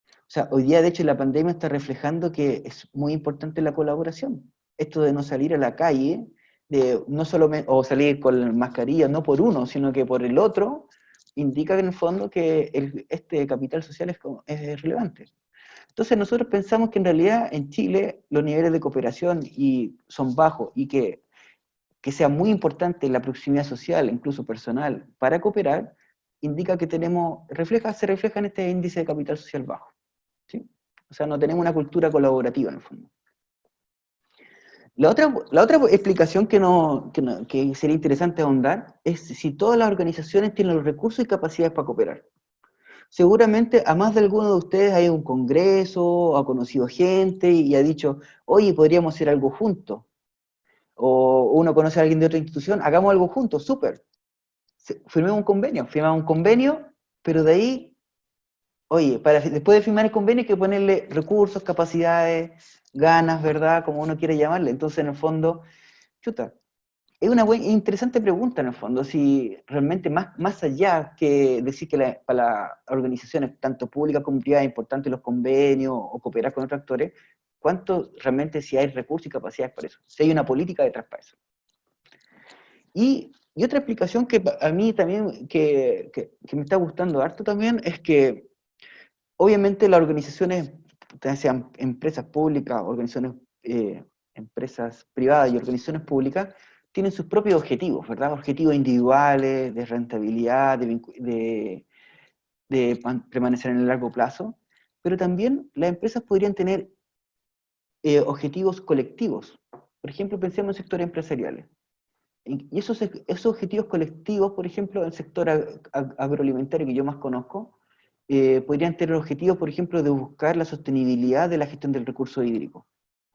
O sea, hoy día, de hecho, la pandemia está reflejando que es muy importante la colaboración. Esto de no salir a la calle, de no solo o salir con mascarilla, no por uno, sino que por el otro, indica en el fondo que este capital social es relevante. Entonces nosotros pensamos que en realidad en Chile los niveles de cooperación son bajos y que sea muy importante la proximidad social, incluso personal, para cooperar, indica que se refleja en este índice de capital social bajo. ¿Sí? O sea, no tenemos una cultura colaborativa en el fondo. La otra explicación que sería interesante ahondar es si todas las organizaciones tienen los recursos y capacidades para cooperar. Seguramente a más de alguno de ustedes hay un congreso, ha conocido gente y ha dicho, oye, podríamos hacer algo juntos. O uno conoce a alguien de otra institución, hagamos algo juntos, súper. Firmemos un convenio, pero de ahí, oye, después de firmar el convenio hay que ponerle recursos, capacidades, ganas, ¿verdad? Como uno quiere llamarle. Entonces, en el fondo, chuta, es una interesante pregunta en el fondo, si realmente más allá que decir que para las organizaciones, tanto públicas como privadas, es importante los convenios o cooperar con otros actores, ¿cuánto realmente si hay recursos y capacidades para eso? Si hay una política detrás para eso. Y otra explicación que a mí también, que me está gustando harto también, es que obviamente las organizaciones, sean empresas públicas, empresas privadas y organizaciones públicas, tienen sus propios objetivos, ¿verdad? Objetivos individuales, de rentabilidad, de permanecer en el largo plazo, pero también las empresas podrían tener objetivos colectivos. Por ejemplo, pensemos en sectores empresariales. Y esos objetivos colectivos, por ejemplo, en el sector agroalimentario que yo más conozco, podrían tener objetivos, por ejemplo, de buscar la sostenibilidad de la gestión del recurso hídrico.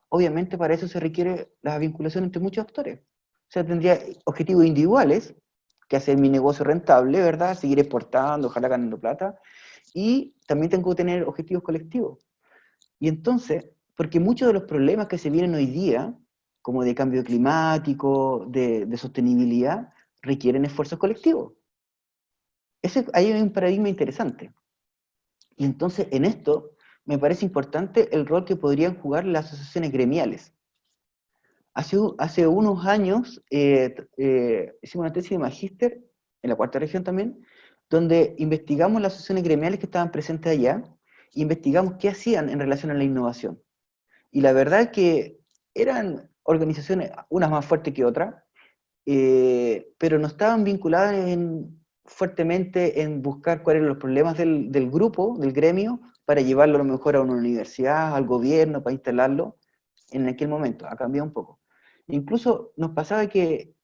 Obviamente para eso se requiere la vinculación entre muchos actores. O sea, tendría objetivos individuales, que hacer mi negocio rentable, ¿verdad? Seguir exportando, ojalá ganando plata, y también tengo que tener objetivos colectivos. Y entonces, porque muchos de los problemas que se vienen hoy día, como de cambio climático, de sostenibilidad, requieren esfuerzos colectivos. Ahí hay un paradigma interesante. Y entonces, en esto, me parece importante el rol que podrían jugar las asociaciones gremiales. Hace unos años hicimos una tesis de magíster, en la cuarta región también, donde investigamos las asociaciones gremiales que estaban presentes allá, e investigamos qué hacían en relación a la innovación. Y la verdad es que eran organizaciones, unas más fuertes que otras, pero no estaban vinculadas fuertemente en buscar cuáles eran los problemas del grupo, del gremio, para llevarlo a lo mejor a una universidad, al gobierno, para instalarlo en aquel momento. Ha cambiado un poco. Incluso nos pasaba que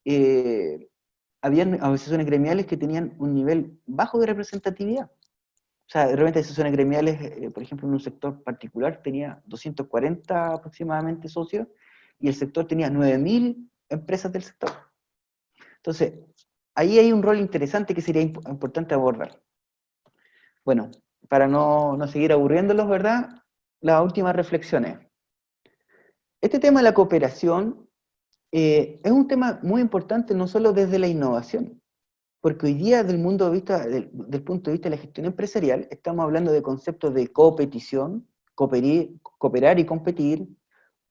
habían asociaciones gremiales que tenían un nivel bajo de representatividad. O sea, realmente asociaciones gremiales, por ejemplo, en un sector particular tenía 240 aproximadamente socios, y el sector tenía 9.000 empresas del sector. Entonces, ahí hay un rol interesante que sería importante abordar. Bueno, para no seguir aburriéndolos, ¿verdad? Las últimas reflexiones. Este tema de la cooperación es un tema muy importante no solo desde la innovación, porque hoy día del punto de vista de la gestión empresarial, estamos hablando de conceptos de competición, cooperar y competir,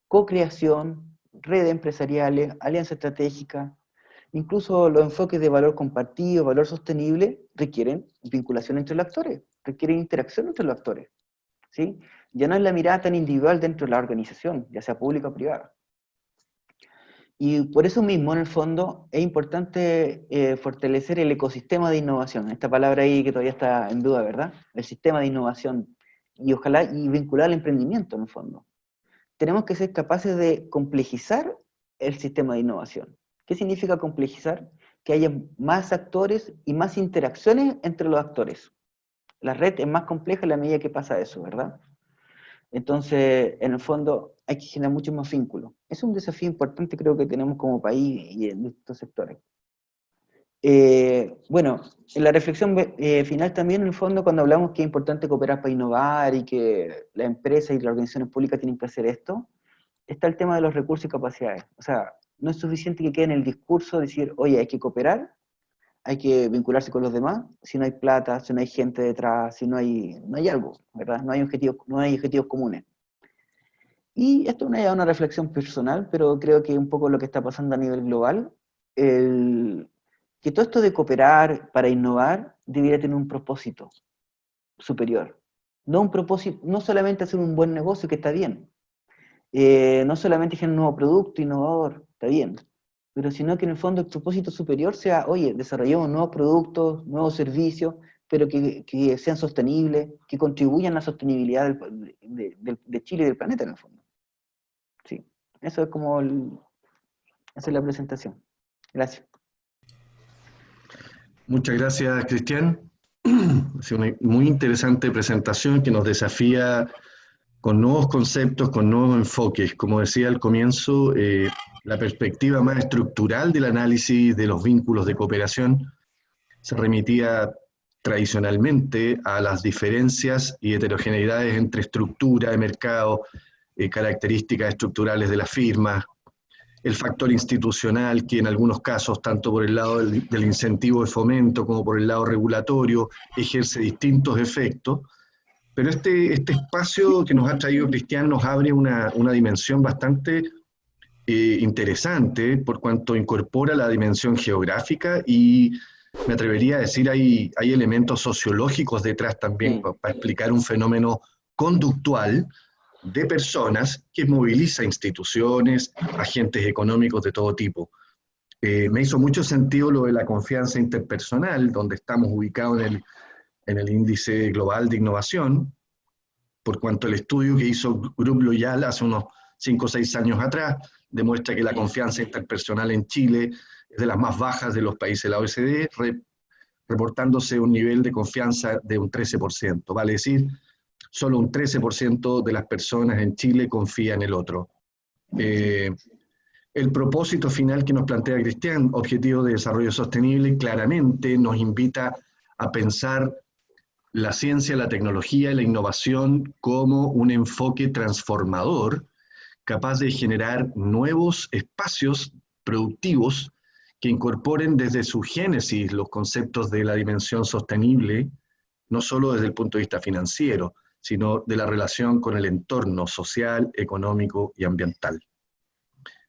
co-creación, redes empresariales, alianza estratégica, incluso los enfoques de valor compartido, valor sostenible, requieren vinculación entre los actores, requieren interacción entre los actores, ¿sí? Ya no es la mirada tan individual dentro de la organización, ya sea pública o privada. Y por eso mismo, en el fondo, es importante fortalecer el ecosistema de innovación. Esta palabra ahí que todavía está en duda, ¿verdad? El sistema de innovación. Y ojalá, y vincular al emprendimiento, en el fondo. Tenemos que ser capaces de complejizar el sistema de innovación. ¿Qué significa complejizar? Que haya más actores y más interacciones entre los actores. La red es más compleja en la medida que pasa eso, ¿verdad? Entonces, en el fondo, hay que generar muchos más vínculos. Es un desafío importante, creo que tenemos como país y en estos sectores. Bueno, en la reflexión final también, en el fondo, cuando hablamos que es importante cooperar para innovar y que las empresas y las organizaciones públicas tienen que hacer esto, está el tema de los recursos y capacidades. O sea, no es suficiente que quede en el discurso decir, oye, hay que cooperar, hay que vincularse con los demás, si no hay plata, si no hay gente detrás, si no hay algo, ¿verdad? No hay objetivos comunes. Y esto es una reflexión personal, pero creo que un poco lo que está pasando a nivel global, que todo esto de cooperar para innovar debería tener un propósito superior. No un propósito, no solamente hacer un buen negocio, que está bien, no solamente generar un nuevo producto innovador, está bien, pero sino que en el fondo el propósito superior sea, oye, desarrollemos nuevos productos, nuevos servicios, pero que sean sostenibles, que contribuyan a la sostenibilidad de Chile y del planeta en el fondo. Sí, eso es como esa es la presentación. Gracias. Muchas gracias, Cristian. Ha sido una muy interesante presentación que nos desafía con nuevos conceptos, con nuevos enfoques. Como decía al comienzo, la perspectiva más estructural del análisis de los vínculos de cooperación se remitía tradicionalmente a las diferencias y heterogeneidades entre estructura de mercado, características estructurales de las firmas, el factor institucional que en algunos casos, tanto por el lado del incentivo de fomento como por el lado regulatorio, ejerce distintos efectos. Pero este espacio que nos ha traído Cristian nos abre una dimensión bastante interesante por cuanto incorpora la dimensión geográfica y me atrevería a decir hay elementos sociológicos detrás también para explicar un fenómeno conductual de personas que moviliza instituciones, agentes económicos de todo tipo. Me hizo mucho sentido lo de la confianza interpersonal, donde estamos ubicados en el índice global de innovación, por cuanto el estudio que hizo Group Loyal hace unos 5 o 6 años atrás demuestra que la confianza interpersonal en Chile es de las más bajas de los países de la OECD, reportándose un nivel de confianza de un 13%, vale decir, solo un 13% de las personas en Chile confía en el otro. El propósito final que nos plantea Cristian, Objetivo de Desarrollo Sostenible, claramente nos invita a pensar la ciencia, la tecnología y la innovación como un enfoque transformador capaz de generar nuevos espacios productivos que incorporen desde su génesis los conceptos de la dimensión sostenible, no solo desde el punto de vista financiero, sino de la relación con el entorno social, económico y ambiental.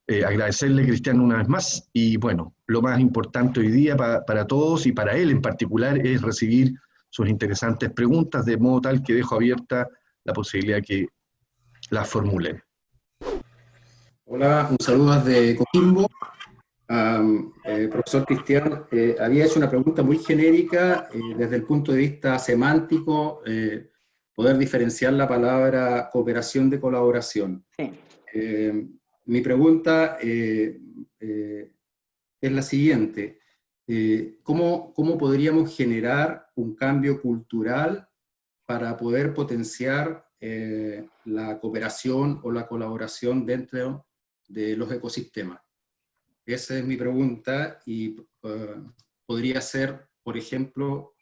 Agradecerle, Cristian, una vez más, y bueno, lo más importante hoy día para todos y para él en particular es recibir sus interesantes preguntas, de modo tal que dejo abierta la posibilidad que las formulen. Hola, un saludo desde Coquimbo. Profesor Cristian, había hecho una pregunta muy genérica desde el punto de vista semántico, poder diferenciar la palabra cooperación de colaboración. Sí. Mi pregunta es la siguiente. ¿Cómo podríamos generar un cambio cultural para poder potenciar la cooperación o la colaboración dentro de los ecosistemas? Esa es mi pregunta y podría ser, por ejemplo,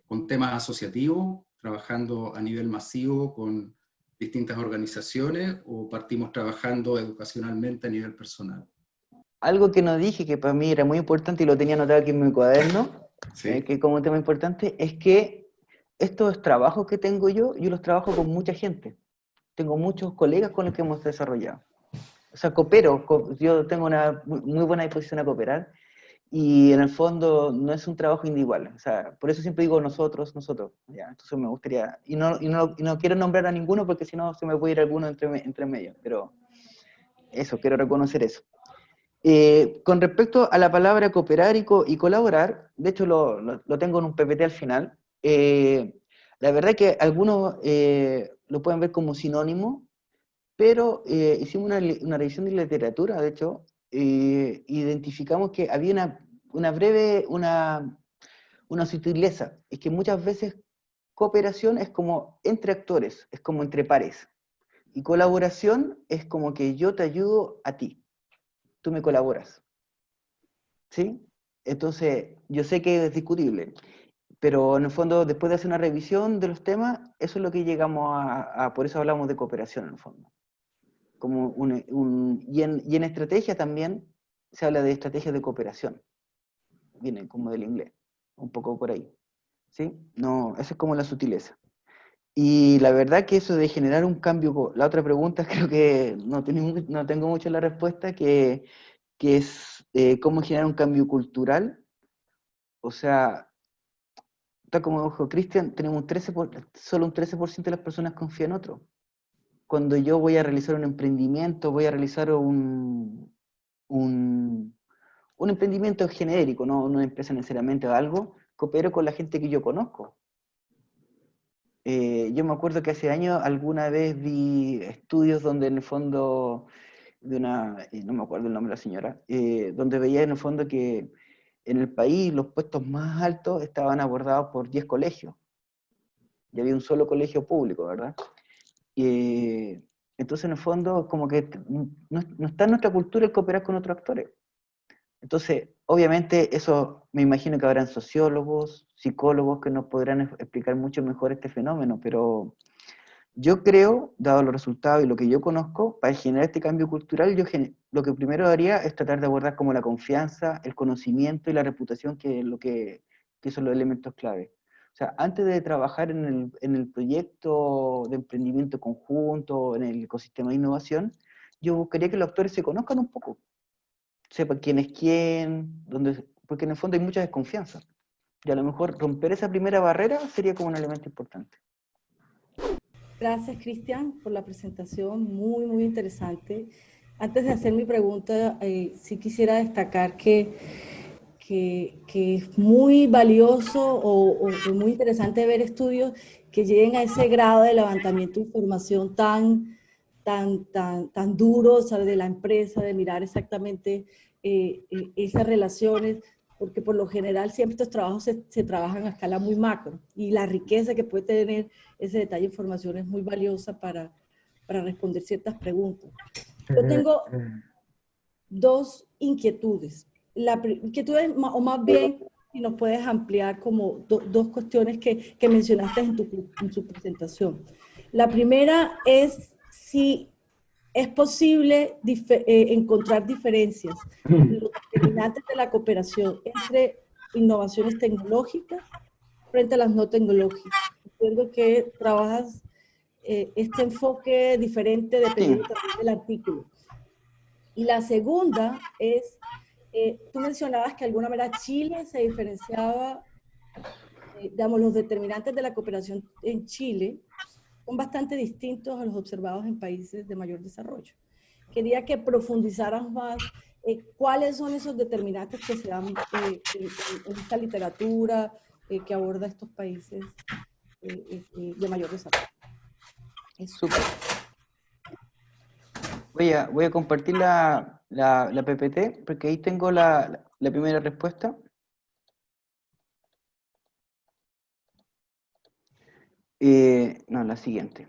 con temas asociativos, trabajando a nivel masivo con distintas organizaciones, o partimos trabajando educacionalmente a nivel personal. Algo que no dije, que para mí era muy importante y lo tenía anotado aquí en mi cuaderno, ¿Sí? que como un tema importante, es que estos trabajos que tengo yo los trabajo con mucha gente. Tengo muchos colegas con los que hemos desarrollado. O sea, coopero, yo tengo una muy buena disposición a cooperar, y en el fondo no es un trabajo individual. O sea, por eso siempre digo nosotros, ¿ya? Entonces me gustaría, y no quiero nombrar a ninguno porque si no se me puede ir alguno entre medio, pero Eso, quiero reconocer eso. Con respecto a la palabra cooperar y colaborar, de hecho lo tengo en un PPT al final, la verdad es que algunos lo pueden ver como sinónimo, pero hicimos una revisión de literatura, de hecho, identificamos que había una sutileza, es que muchas veces cooperación es como entre actores, es como entre pares, y colaboración es como que yo te ayudo a ti, tú me colaboras, ¿sí? Entonces, yo sé que es discutible, pero en el fondo, después de hacer una revisión de los temas, eso es lo que llegamos por eso hablamos de cooperación en el fondo. Como y en estrategia también se habla de estrategias de cooperación, viene como del inglés, un poco por ahí, ¿sí? No, eso es como la sutileza. Y la verdad que eso de generar un cambio, la otra pregunta creo que no tengo mucho la respuesta, que es cómo generar un cambio cultural. O sea, tal como dijo Cristian, tenemos solo un 13% de las personas confían en otro. Cuando yo voy a realizar un emprendimiento, voy a realizar un emprendimiento genérico, no una empresa necesariamente o algo, coopero con la gente que yo conozco. Yo me acuerdo que hace años alguna vez vi estudios donde en el fondo, no me acuerdo el nombre de la señora, donde veía en el fondo que en el país los puestos más altos estaban abordados por 10 colegios. Y había un solo colegio público, ¿verdad? Entonces, en el fondo, como que no está en nuestra cultura el cooperar con otros actores. Entonces, obviamente, eso me imagino que habrán sociólogos, psicólogos que nos podrán explicar mucho mejor este fenómeno, pero yo creo, dado los resultados y lo que yo conozco, para generar este cambio cultural, lo que primero haría es tratar de abordar como la confianza, el conocimiento y la reputación, que son los elementos clave. O sea, antes de trabajar en el proyecto de emprendimiento conjunto, en el ecosistema de innovación, yo buscaría que los actores se conozcan un poco, sepan quién es quién, porque en el fondo hay mucha desconfianza. Y a lo mejor romper esa primera barrera sería como un elemento importante. Gracias, Cristian, por la presentación, muy, muy interesante. Antes de hacer mi pregunta, sí quisiera destacar que es muy valioso o muy interesante ver estudios que lleguen a ese grado de levantamiento de información tan duro, ¿sabes? De la empresa, de mirar exactamente esas relaciones, porque por lo general siempre estos trabajos se trabajan a escala muy macro, y la riqueza que puede tener ese detalle de información es muy valiosa para responder ciertas preguntas. Yo tengo dos inquietudes. La inquietud es, o más bien, si nos puedes ampliar como dos cuestiones que mencionaste en su presentación. La primera es si es posible encontrar diferencias en los determinantes de la cooperación entre innovaciones tecnológicas frente a las no tecnológicas. Entiendo que trabajas este enfoque diferente dependiendo también del artículo. Y la segunda es, tú mencionabas que de alguna manera Chile se diferenciaba, digamos, los determinantes de la cooperación en Chile son bastante distintos a los observados en países de mayor desarrollo. Quería que profundizaras más cuáles son esos determinantes que se dan en esta literatura que aborda estos países de mayor desarrollo. Súper. Voy a compartir la PPT, porque ahí tengo la primera respuesta. No, la siguiente.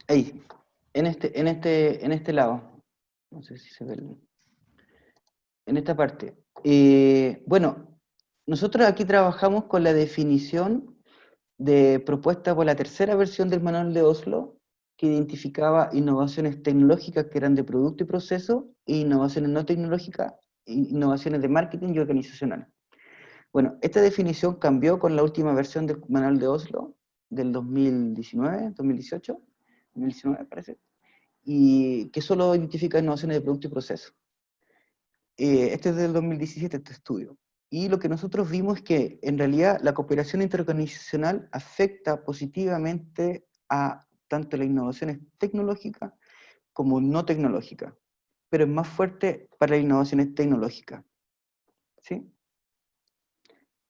Ahí, en este lado. No sé si se ve. En esta parte. Bueno, nosotros aquí trabajamos con la definición de propuesta por la tercera versión del manual de Oslo, que identificaba innovaciones tecnológicas que eran de producto y proceso, e innovaciones no tecnológicas, innovaciones de marketing y organizacional. Bueno, esta definición cambió con la última versión del manual de Oslo, del 2019, 2018, 2019 parece, y que solo identifica innovaciones de producto y proceso. Este es del 2017, este estudio. Y lo que nosotros vimos es que, en realidad, la cooperación interorganizacional afecta positivamente a tanto la innovación es tecnológica como no tecnológica, pero es más fuerte para las innovaciones tecnológicas. ¿Sí?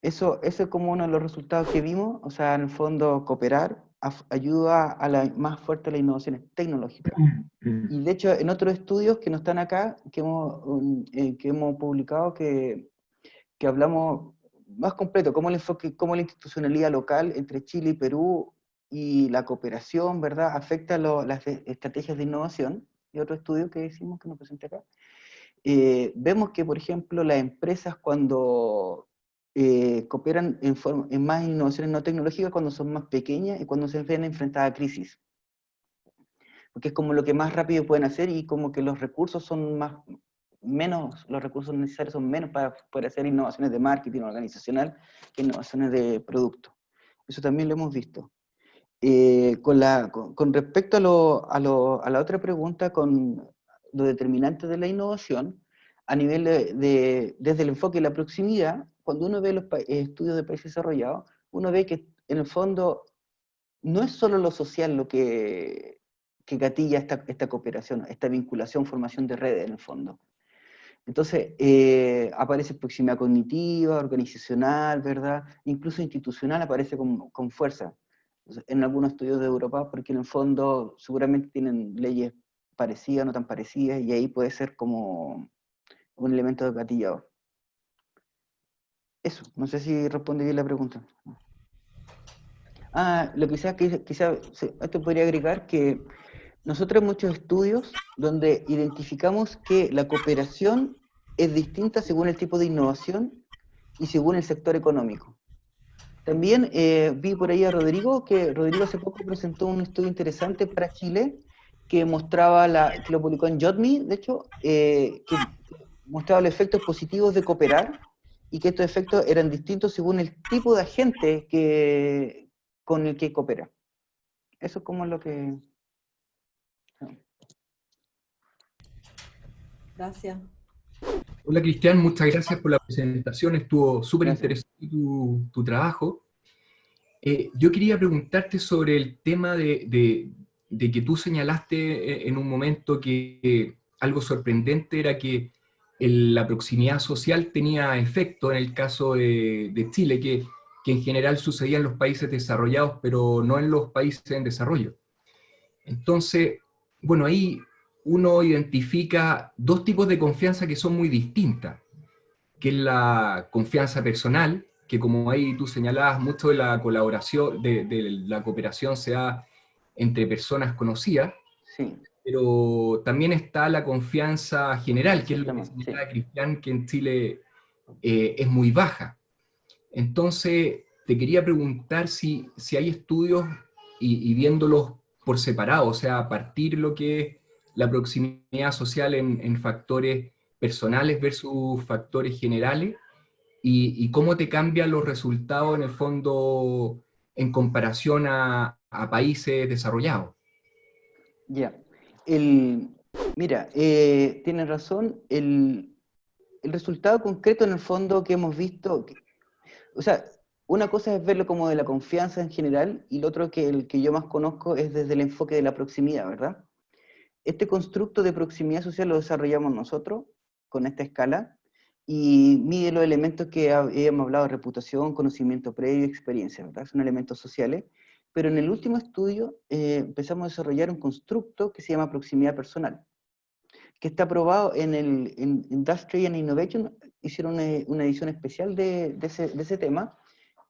Eso es como uno de los resultados que vimos, o sea, en el fondo cooperar ayuda a la más fuerte a las innovaciones tecnológicas. Y de hecho, en otros estudios que no están acá, que hemos publicado, que hablamos más completo, cómo el enfoque, cómo la institucionalidad local entre Chile y Perú y la cooperación, ¿verdad?, afecta las estrategias de innovación, y otro estudio que hicimos, que nos presenté acá, vemos que, por ejemplo, las empresas cuando cooperan en más innovaciones no tecnológicas, cuando son más pequeñas y cuando se ven enfrentadas a crisis. Porque es como lo que más rápido pueden hacer y como que los recursos son los recursos necesarios son menos para poder hacer innovaciones de marketing organizacional que innovaciones de producto. Eso también lo hemos visto. Con respecto a la otra pregunta, con los determinantes de la innovación, a nivel desde el enfoque de la proximidad, cuando uno ve los estudios de países desarrollados, uno ve que en el fondo no es solo lo social lo que gatilla esta cooperación, esta vinculación, formación de redes en el fondo. Entonces, aparece proximidad cognitiva, organizacional, ¿verdad? Incluso institucional aparece con fuerza en algunos estudios de Europa, porque en el fondo seguramente tienen leyes parecidas, no tan parecidas, y ahí puede ser como un elemento gatillador. Eso, no sé si respondí bien la pregunta. Lo que quizá esto podría agregar que nosotros hay muchos estudios donde identificamos que la cooperación es distinta según el tipo de innovación y según el sector económico. También vi por ahí a Rodrigo, que Rodrigo hace poco presentó un estudio interesante para Chile que mostraba, que lo publicó en JotMe, de hecho, que mostraba los efectos positivos de cooperar y que estos efectos eran distintos según el tipo de agente con el que coopera. Eso es como lo que... Gracias. Hola Cristian, muchas gracias por la presentación, estuvo súper Gracias. interesante tu trabajo. Yo quería preguntarte sobre el tema de que tú señalaste en un momento que algo sorprendente era que la proximidad social tenía efecto en el caso de Chile, que en general sucedía en los países desarrollados, pero no en los países en desarrollo. Entonces, bueno, ahí uno identifica dos tipos de confianza que son muy distintas, que es la confianza personal, que como ahí tú señalabas, mucho de la colaboración, de la cooperación se da entre personas conocidas, Sí, pero también está la confianza general, que es lo que sí. señalaba Cristian, que en Chile es muy baja. Entonces, te quería preguntar si hay estudios y viéndolos por separado, o sea, partir lo que es la proximidad social en factores personales versus factores generales, y cómo te cambian los resultados en el fondo en comparación a países desarrollados. Ya. Mira, tienes razón, el resultado concreto en el fondo que hemos visto, o sea, una cosa es verlo como de la confianza en general, y lo otro que el que yo más conozco es desde el enfoque de la proximidad, ¿verdad? Este constructo de proximidad social lo desarrollamos nosotros con esta escala, y mide los elementos que habíamos hablado: reputación, conocimiento previo, experiencia, ¿verdad? Son elementos sociales. Pero en el último estudio empezamos a desarrollar un constructo que se llama proximidad personal, que está aprobado en Industry and Innovation. Hicieron una edición especial de ese tema,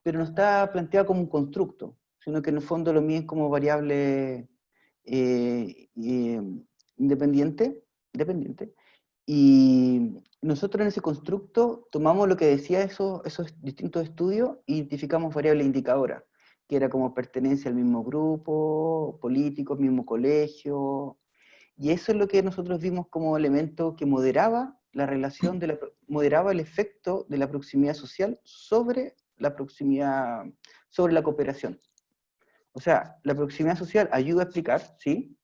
pero no está planteado como un constructo, sino que en el fondo lo miden como variable independiente. Y nosotros en ese constructo tomamos lo que decía esos distintos estudios e identificamos variables indicadoras, que era como pertenencia al mismo grupo político, mismo colegio, y eso es lo que nosotros vimos como elemento que moderaba la relación, moderaba el efecto de la proximidad social sobre la proximidad, sobre la cooperación. O sea, la proximidad social ayuda a explicar, sí,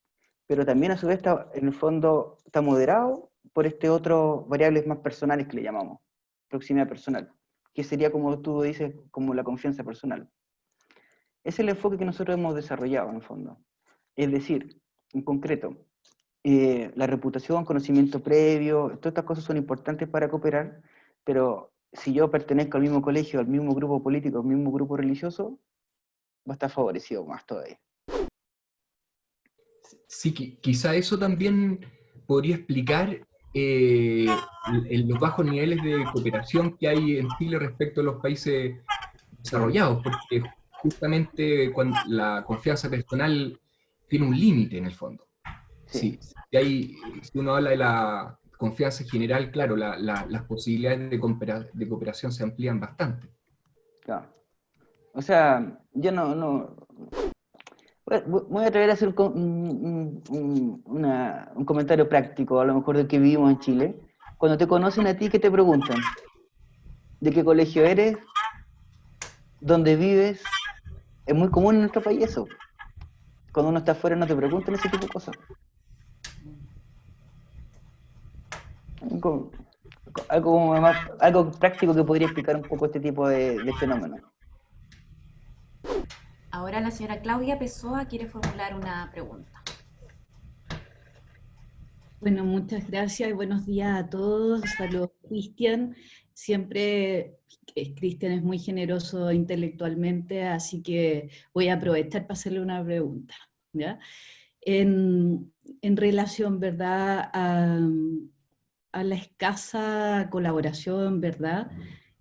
pero también a su vez está, en el fondo, está moderado por otro variables más personales que le llamamos, proximidad personal, que sería, como tú dices, como la confianza personal. Es el enfoque que nosotros hemos desarrollado en el fondo. Es decir, en concreto, la reputación, conocimiento previo, todas estas cosas son importantes para cooperar, pero si yo pertenezco al mismo colegio, al mismo grupo político, al mismo grupo religioso, va a estar favorecido más todavía. Sí, quizá eso también podría explicar los bajos niveles de cooperación que hay en Chile respecto a los países desarrollados, porque justamente cuando la confianza personal tiene un límite en el fondo. Sí. Si uno habla de la confianza general, claro, las posibilidades de cooperación se amplían bastante. Claro. O sea, yo no voy a atrever a hacer un comentario práctico, a lo mejor de que vivimos en Chile. Cuando te conocen a ti, ¿qué te preguntan? ¿De qué colegio eres? ¿Dónde vives? Es muy común en nuestro país eso. Cuando uno está afuera no te preguntan ese tipo de cosas. Algo práctico que podría explicar un poco este tipo de fenómenos. Ahora la señora Claudia Pessoa quiere formular una pregunta. Bueno, muchas gracias y buenos días a todos. Saludos, Cristian. Siempre Cristian es muy generoso intelectualmente, así que voy a aprovechar para hacerle una pregunta, ¿ya? En relación, ¿verdad?, a la escasa colaboración, ¿verdad?,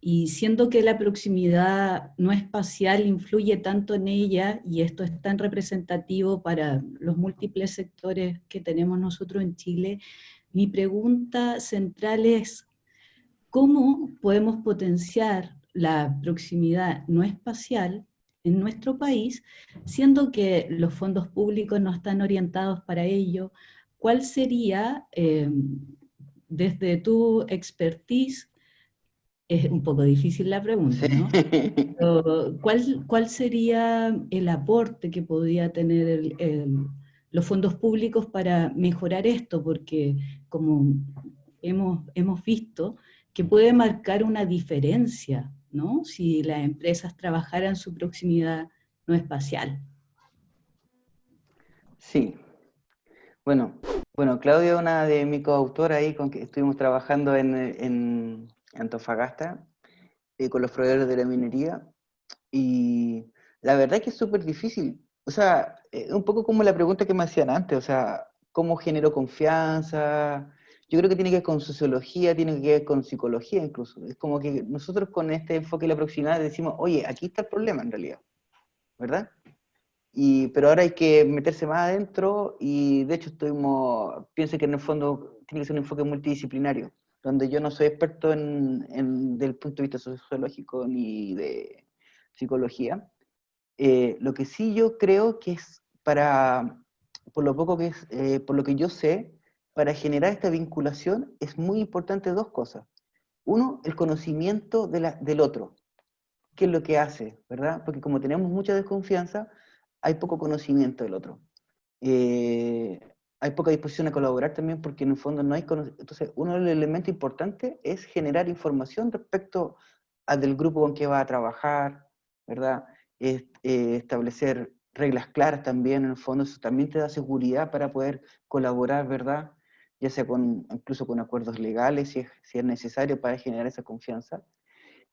y siendo que la proximidad no espacial influye tanto en ella, y esto es tan representativo para los múltiples sectores que tenemos nosotros en Chile, mi pregunta central es, ¿cómo podemos potenciar la proximidad no espacial en nuestro país, siendo que los fondos públicos no están orientados para ello? ¿Cuál sería, desde tu expertise, es un poco difícil la pregunta, ¿no? Pero, ¿cuál sería el aporte que podría tener los fondos públicos para mejorar esto? Porque como hemos visto, que puede marcar una diferencia, ¿no?, si las empresas trabajaran su proximidad no espacial. Sí. Bueno, Claudia es una de mis coautoras ahí con que estuvimos trabajando en Antofagasta, con los proveedores de la minería, y la verdad es que es súper difícil. O sea, un poco como la pregunta que me hacían antes, o sea, ¿cómo genero confianza? Yo creo que tiene que ver con sociología, tiene que ver con psicología incluso. Es como que nosotros con este enfoque de la proximidad decimos, oye, aquí está el problema en realidad, ¿verdad? Pero ahora hay que meterse más adentro y de hecho pienso que en el fondo tiene que ser un enfoque multidisciplinario, donde yo no soy experto del punto de vista sociológico ni de psicología. Lo que sí yo creo que es por lo poco que es, por lo que yo sé, para generar esta vinculación es muy importante dos cosas. Uno, el conocimiento del otro. ¿Qué es lo que hace, verdad? Porque como tenemos mucha desconfianza, hay poco conocimiento del otro. Hay poca disposición a colaborar también porque en el fondo no hay conocimiento. Entonces, uno de los elementos importantes es generar información respecto al del grupo con que va a trabajar, ¿verdad? Establecer reglas claras también, en el fondo, eso también te da seguridad para poder colaborar, ¿verdad? Ya sea incluso con acuerdos legales, si es necesario para generar esa confianza.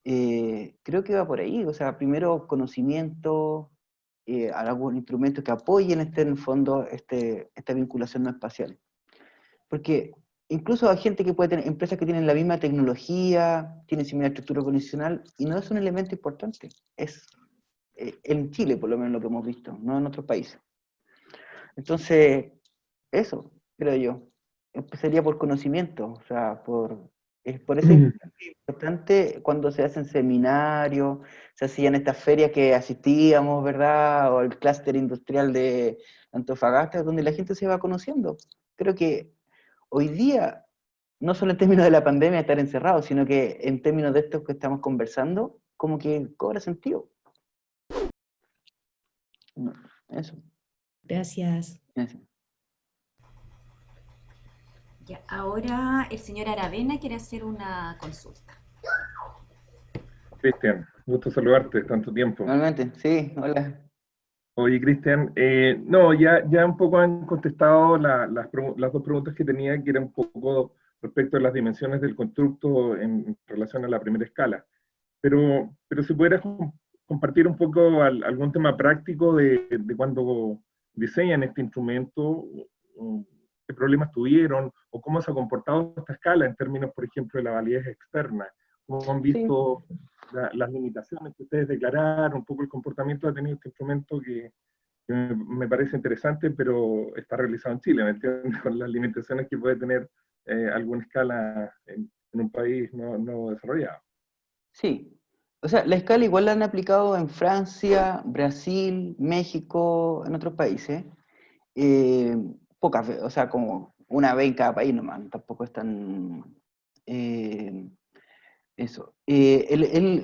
Creo que va por ahí, o sea, primero conocimiento, algún instrumento que apoyen en el fondo esta vinculación no espacial. Porque incluso hay gente que puede tener, empresas que tienen la misma tecnología, tienen similar estructura organizacional, y no es un elemento importante. Es en Chile, por lo menos, lo que hemos visto, no en otros países. Entonces, eso, creo yo. Empezaría por conocimiento, o sea, por eso es importante cuando se hacen seminarios, se hacían estas ferias que asistíamos, ¿verdad? O el clúster industrial de Antofagasta, donde la gente se va conociendo. Creo que hoy día, no solo en términos de la pandemia, estar encerrado, sino que en términos de esto que estamos conversando, como que cobra sentido. Eso. Gracias. Eso. Ya, ahora el señor Aravena quiere hacer una consulta. Cristian, gusto saludarte, tanto tiempo. Normalmente, sí, hola. Oye, Cristian, no, ya un poco han contestado las dos preguntas que tenía, que eran un poco respecto a las dimensiones del constructo en relación a la primera escala. Pero si pudieras compartir un poco algún tema práctico de cuando diseñan este instrumento, qué problemas tuvieron, o cómo se ha comportado esta escala en términos, por ejemplo, de la validez externa, cómo han visto las limitaciones que ustedes declararon, un poco el comportamiento que ha tenido este instrumento que me parece interesante, pero está realizado en Chile, ¿me entiendes? Con las limitaciones que puede tener alguna escala en un país no desarrollado. Sí, o sea, la escala igual la han aplicado en Francia, Brasil, México, en otros países. Pocas veces, o sea, como una vez en cada país nomás, tampoco es tan... eso.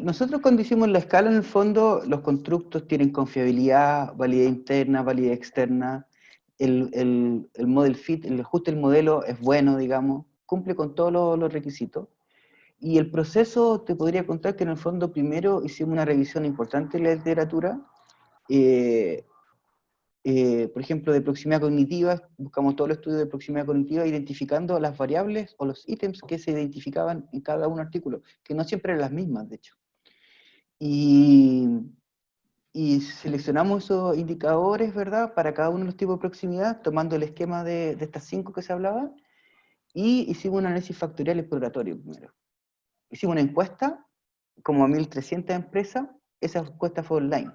Nosotros cuando hicimos la escala, en el fondo, los constructos tienen confiabilidad, validez interna, validez externa, el model fit, el ajuste del modelo es bueno, digamos, cumple con todos los requisitos. Y el proceso, te podría contar que en el fondo primero hicimos una revisión importante de la literatura, por ejemplo, de proximidad cognitiva, buscamos todo el estudio de proximidad cognitiva identificando las variables o los ítems que se identificaban en cada un artículo, que no siempre eran las mismas, de hecho. Y seleccionamos esos indicadores, ¿verdad?, para cada uno de los tipos de proximidad, tomando el esquema de estas 5 que se hablaba, y hicimos un análisis factorial exploratorio primero. Hicimos una encuesta, como a 1.300 empresas, esa encuesta fue online.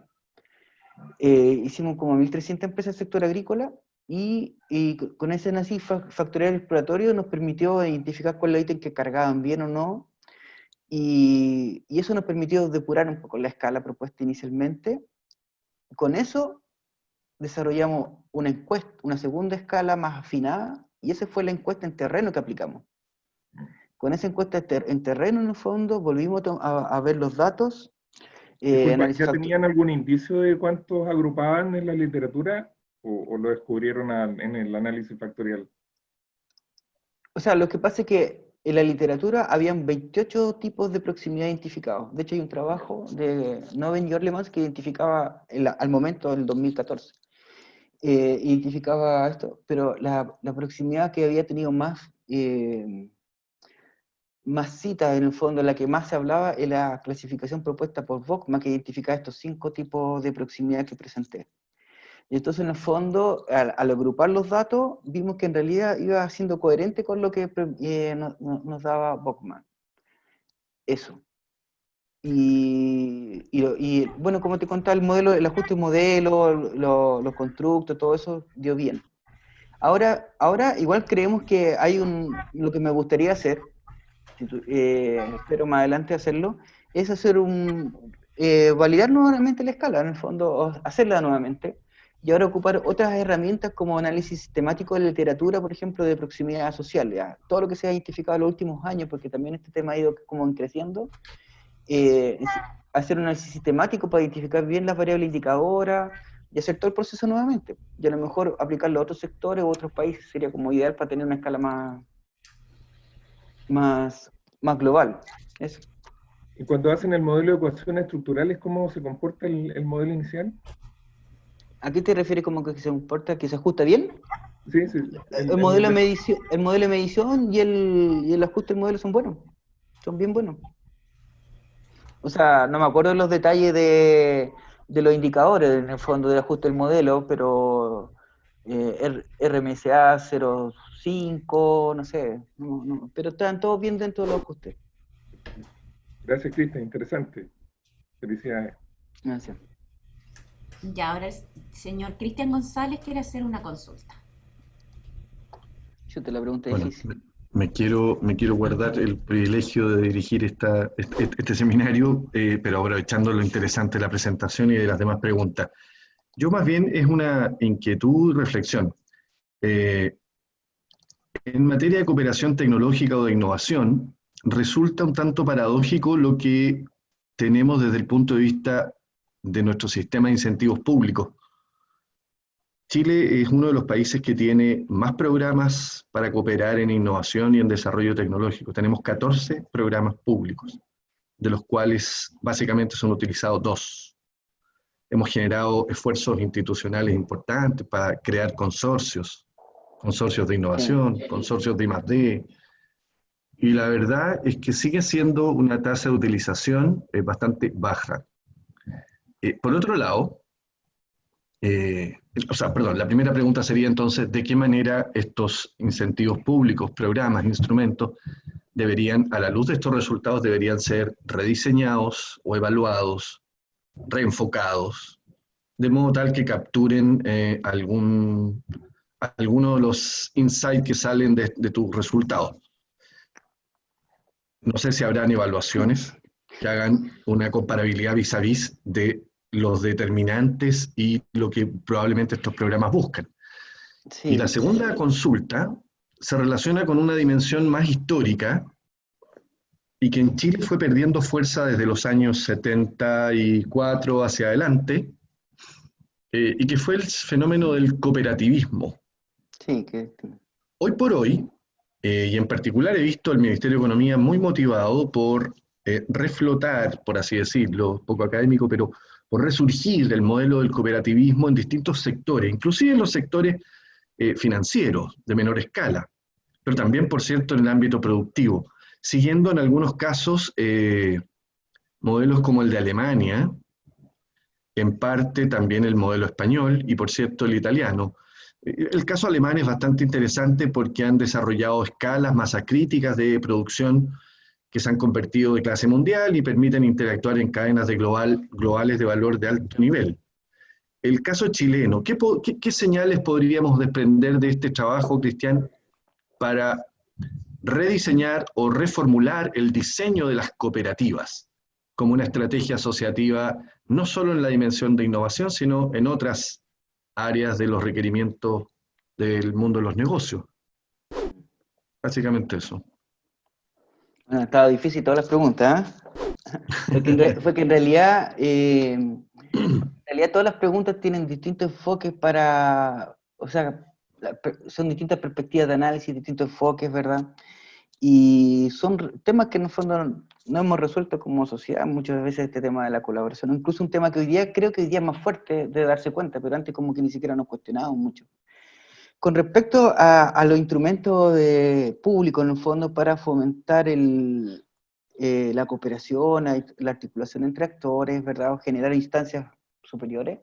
Hicimos como 1.300 empresas del sector agrícola, y con ese análisis factorial exploratorio nos permitió identificar cuáles ítems que cargaban bien o no, y eso nos permitió depurar un poco la escala propuesta inicialmente. Con eso desarrollamos una encuesta, una segunda escala más afinada, y esa fue la encuesta en terreno que aplicamos. Con esa encuesta en terreno, en el fondo, volvimos a ver los datos. Disculpa, ¿ya tenían algún indicio de cuántos agrupaban en la literatura o lo descubrieron en el análisis factorial? O sea, lo que pasa es que en la literatura habían 28 tipos de proximidad identificados. De hecho, hay un trabajo de Noven y Orlemans que identificaba, al momento del 2014, identificaba esto, pero la proximidad que había tenido más citas, en el fondo, la que más se hablaba, es la clasificación propuesta por Volkmann, que identificaba estos 5 tipos de proximidad que presenté. Y entonces, en el fondo, al agrupar los datos, vimos que en realidad iba siendo coherente con lo que nos daba Volkmann. Eso. Y bueno, como te contaba, el modelo, el ajuste de modelo, los constructos, todo eso dio bien. Ahora igual creemos que hay lo que me gustaría hacer, espero más adelante hacerlo, es hacer validar nuevamente la escala, en el fondo, o hacerla nuevamente, y ahora ocupar otras herramientas como análisis sistemático de literatura, por ejemplo, de proximidad social, ya, todo lo que se ha identificado en los últimos años, porque también este tema ha ido como creciendo, hacer un análisis sistemático para identificar bien las variables indicadoras, y hacer todo el proceso nuevamente, y a lo mejor aplicarlo a otros sectores u otros países sería como ideal para tener una escala más global. Eso. Y cuando hacen el modelo de ecuaciones estructurales, ¿cómo se comporta el modelo inicial? ¿A qué te refieres como que se comporta, que se ajusta bien? Sí. El modelo de medición y el ajuste del modelo son buenos, son bien buenos. O sea, no me acuerdo de los detalles de los indicadores, en el fondo, del ajuste del modelo, pero RMSA 0.5, no sé, no, pero están todos bien dentro de los ajustes. Gracias, Cristian, interesante. Felicidades. Gracias. Ya, ahora el señor Cristian González quiere hacer una consulta. Yo te la pregunté difícil. Me quiero guardar el privilegio de dirigir este seminario, pero aprovechando lo interesante de la presentación y de las demás preguntas. Yo más bien es una inquietud, reflexión. En materia de cooperación tecnológica o de innovación, resulta un tanto paradójico lo que tenemos desde el punto de vista de nuestro sistema de incentivos públicos. Chile es uno de los países que tiene más programas para cooperar en innovación y en desarrollo tecnológico. Tenemos 14 programas públicos, de los cuales básicamente son utilizados 2. hemos generado esfuerzos institucionales importantes para crear consorcios de innovación, consorcios de I+D, y la verdad es que sigue siendo una tasa de utilización bastante baja. Por otro lado, la primera pregunta sería entonces, ¿de qué manera estos incentivos públicos, programas, instrumentos, deberían, a la luz de estos resultados, deberían ser rediseñados o evaluados, reenfocados, de modo tal que capturen alguno de los insights que salen de tus resultados? No sé si habrán evaluaciones que hagan una comparabilidad vis a vis de los determinantes y lo que probablemente estos programas buscan. Sí. Y la segunda consulta se relaciona con una dimensión más histórica y que en Chile fue perdiendo fuerza desde los años 74 hacia adelante, y que fue el fenómeno del cooperativismo. Sí, Hoy por hoy, y en particular he visto al Ministerio de Economía muy motivado por reflotar, por así decirlo, poco académico, pero por resurgir el modelo del cooperativismo en distintos sectores, inclusive en los sectores financieros de menor escala, pero también, por cierto, en el ámbito productivo, siguiendo en algunos casos modelos como el de Alemania, en parte también el modelo español y, por cierto, el italiano. El caso alemán es bastante interesante porque han desarrollado escalas, masas críticas de producción que se han convertido de clase mundial y permiten interactuar en cadenas globales de valor de alto nivel. El caso chileno, ¿qué señales podríamos desprender de este trabajo, Cristian, para rediseñar o reformular el diseño de las cooperativas como una estrategia asociativa, no solo en la dimensión de innovación, sino en otras áreas de los requerimientos del mundo de los negocios? Básicamente eso. Bueno, estaba difícil todas las preguntas, ¿eh? Fue que en realidad todas las preguntas tienen distintos enfoques son distintas perspectivas de análisis, distintos enfoques, ¿verdad? Y son temas que en el fondo no hemos resuelto como sociedad muchas veces, este tema de la colaboración. Incluso un tema que creo que hoy día es más fuerte de darse cuenta, pero antes como que ni siquiera nos cuestionábamos mucho. Con respecto a los instrumentos públicos, en el fondo, para fomentar la cooperación, la articulación entre actores, ¿verdad? O generar instancias superiores,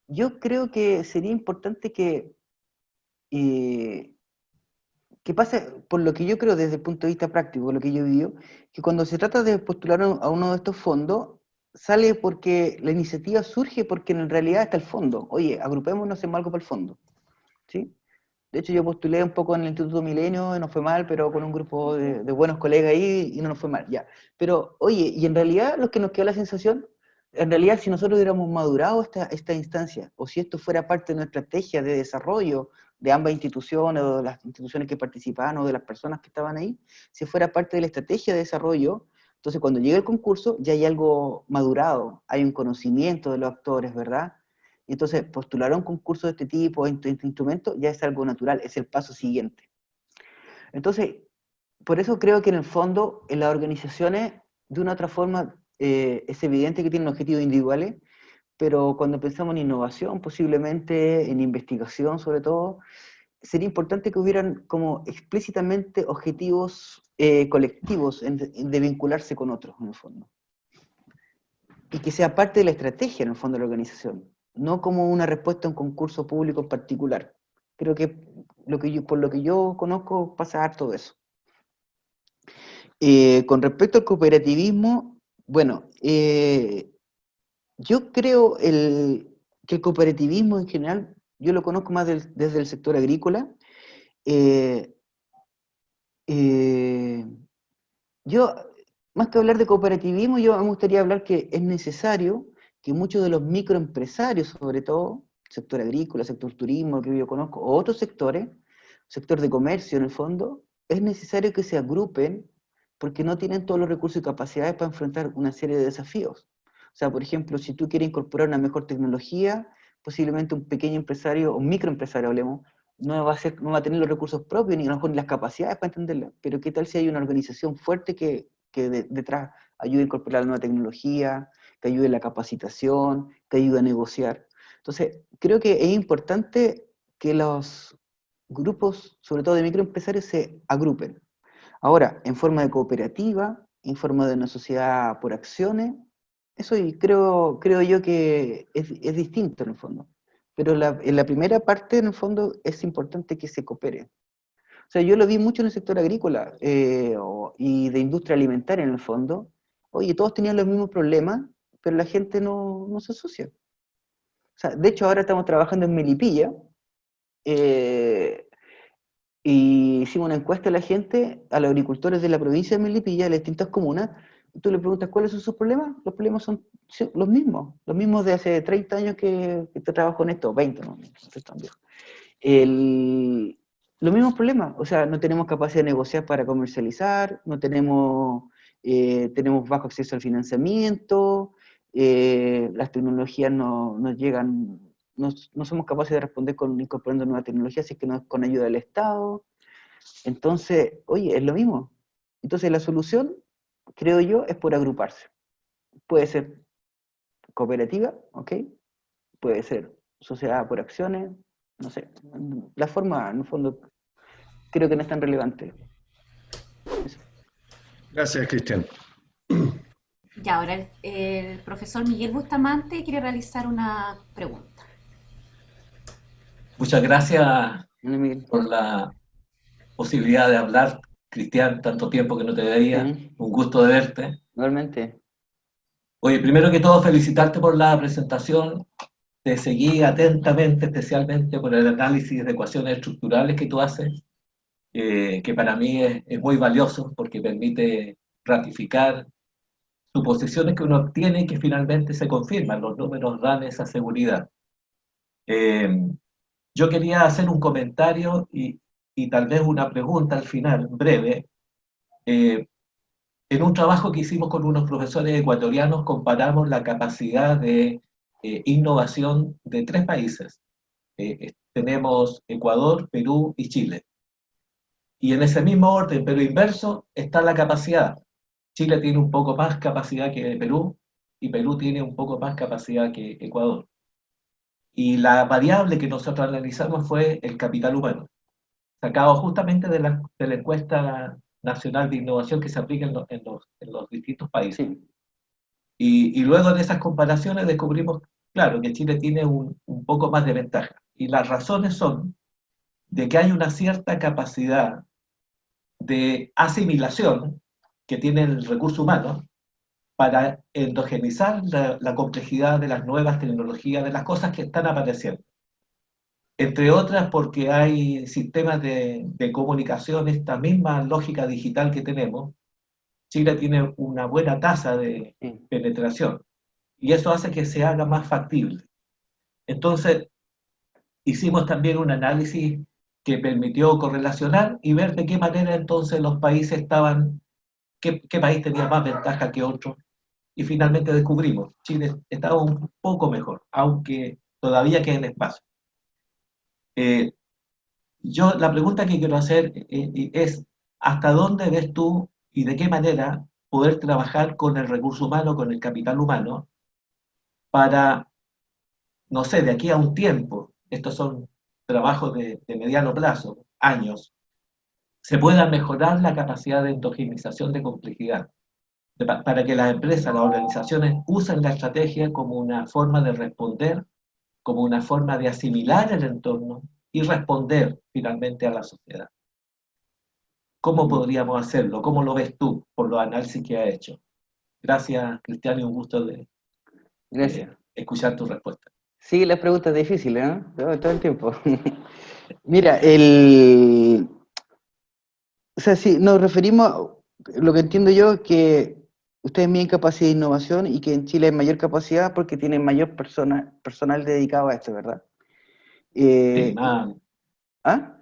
yo creo que sería importante que pase, por lo que yo creo desde el punto de vista práctico, lo que yo he vivido, que cuando se trata de postular a uno de estos fondos, sale porque la iniciativa surge porque en realidad está el fondo. Oye, agrupémonos en algo para el fondo. ¿Sí? De hecho, yo postulé un poco en el Instituto Milenio y no fue mal, pero con un grupo de buenos colegas ahí y no nos fue mal, ya. Pero, oye, y en realidad lo que nos quedó la sensación, en realidad si nosotros hubiéramos madurado esta instancia, o si esto fuera parte de nuestra estrategia de desarrollo de ambas instituciones, o de las instituciones que participaban, o de las personas que estaban ahí, si fuera parte de la estrategia de desarrollo, entonces cuando llegue el concurso ya hay algo madurado, hay un conocimiento de los actores, ¿verdad? Y entonces postular a un concurso de este tipo, este instrumento, ya es algo natural, es el paso siguiente. Entonces, por eso creo que en el fondo, en las organizaciones, de una u otra forma, es evidente que tienen objetivos individuales, pero cuando pensamos en innovación, posiblemente en investigación sobre todo, sería importante que hubieran como explícitamente objetivos colectivos de vincularse con otros, en el fondo. Y que sea parte de la estrategia, en el fondo, de la organización, no como una respuesta a un concurso público en particular. Creo que, por lo que yo conozco, pasa harto de eso. Con respecto al cooperativismo, bueno, yo creo que el cooperativismo en general, yo lo conozco más desde el sector agrícola. Yo, más que hablar de cooperativismo, yo me gustaría hablar que es necesario que muchos de los microempresarios, sobre todo, sector agrícola, sector turismo, que yo conozco, o otros sectores, sector de comercio en el fondo, es necesario que se agrupen porque no tienen todos los recursos y capacidades para enfrentar una serie de desafíos. O sea, por ejemplo, si tú quieres incorporar una mejor tecnología, posiblemente un pequeño empresario, o un microempresario, hablemos, no va a tener los recursos propios, ni a lo mejor ni las capacidades para entenderla. Pero ¿qué tal si hay una organización fuerte que detrás ayude a incorporar la nueva tecnología, que ayude en la capacitación, que ayude a negociar. Entonces, creo que es importante que los grupos, sobre todo de microempresarios, se agrupen. Ahora, en forma de cooperativa, en forma de una sociedad por acciones, eso y creo yo que es distinto en el fondo. Pero en la primera parte, en el fondo, es importante que se coopere. O sea, yo lo vi mucho en el sector agrícola y de industria alimentaria en el fondo. Oye, todos tenían los mismos problemas, pero la gente no se asocia. O sea, de hecho, ahora estamos trabajando en Melipilla, y hicimos una encuesta a la gente, a los agricultores de la provincia de Melipilla, de las distintas comunas, y tú le preguntas cuáles son sus problemas, los problemas son los mismos de hace 30 años que te trabajo en esto, 20, no estoy tan viejo. Los mismos problemas, o sea, no tenemos capacidad de negociar para comercializar, no tenemos, tenemos bajo acceso al financiamiento, las tecnologías no llegan, no somos capaces de responder incorporando nuevas tecnologías, así que no es con ayuda del Estado. Entonces, oye, es lo mismo. Entonces la solución, creo yo, es por agruparse. Puede ser cooperativa, ¿ok? Puede ser sociedad por acciones, no sé. La forma, en el fondo, creo que no es tan relevante. Eso. Gracias, Cristian. Y ahora el profesor Miguel Bustamante quiere realizar una pregunta. Muchas gracias Hola, Miguel. por la posibilidad de hablar, Cristian, tanto tiempo que no te veía. Sí. Un gusto de verte. Igualmente. Oye, primero que todo, felicitarte por la presentación. Te seguí atentamente, especialmente por el análisis de ecuaciones estructurales que tú haces, que para mí es muy valioso porque permite ratificar suposiciones que uno obtiene y que finalmente se confirman. Los números dan esa seguridad. Yo quería hacer un comentario y tal vez una pregunta al final, breve. En un trabajo que hicimos con unos profesores ecuatorianos, comparamos la capacidad de innovación de 3 países. Tenemos Ecuador, Perú y Chile. Y en ese mismo orden, pero inverso, está la capacidad. Chile tiene un poco más capacidad que Perú, y Perú tiene un poco más capacidad que Ecuador. Y la variable que nosotros analizamos fue el capital humano, sacado justamente de la encuesta nacional de innovación que se aplica en los distintos países. Sí. Y luego de esas comparaciones descubrimos, claro, que Chile tiene un poco más de ventaja. Y las razones son de que hay una cierta capacidad de asimilación que tiene el recurso humano para endogenizar la complejidad de las nuevas tecnologías, de las cosas que están apareciendo. Entre otras porque hay sistemas de comunicación, esta misma lógica digital que tenemos. Chile tiene una buena tasa de penetración y eso hace que se haga más factible. Entonces, hicimos también un análisis que permitió correlacionar y ver de qué manera entonces los países estaban, qué país tenía más ventaja que otro, y finalmente descubrimos, Chile estaba un poco mejor, aunque todavía queda en espacio. La pregunta que quiero hacer es, ¿hasta dónde ves tú y de qué manera poder trabajar con el recurso humano, con el capital humano, para, no sé, de aquí a un tiempo, estos son trabajos de mediano plazo, años, se pueda mejorar la capacidad de endogenización de complejidad, para que las empresas, las organizaciones usen la estrategia como una forma de responder, como una forma de asimilar el entorno y responder finalmente a la sociedad? ¿Cómo podríamos hacerlo? ¿Cómo lo ves tú por los análisis que has hecho? Gracias, Cristian, y un gusto de escuchar tu respuesta. Sí, las preguntas difíciles, ¿no? Todo el tiempo. Mira, o sea, sí, nos referimos, lo que entiendo yo, que ustedes miden capacidad de innovación y que en Chile hay mayor capacidad porque tienen mayor personal dedicado a esto, ¿verdad? Sí, ¿Ah?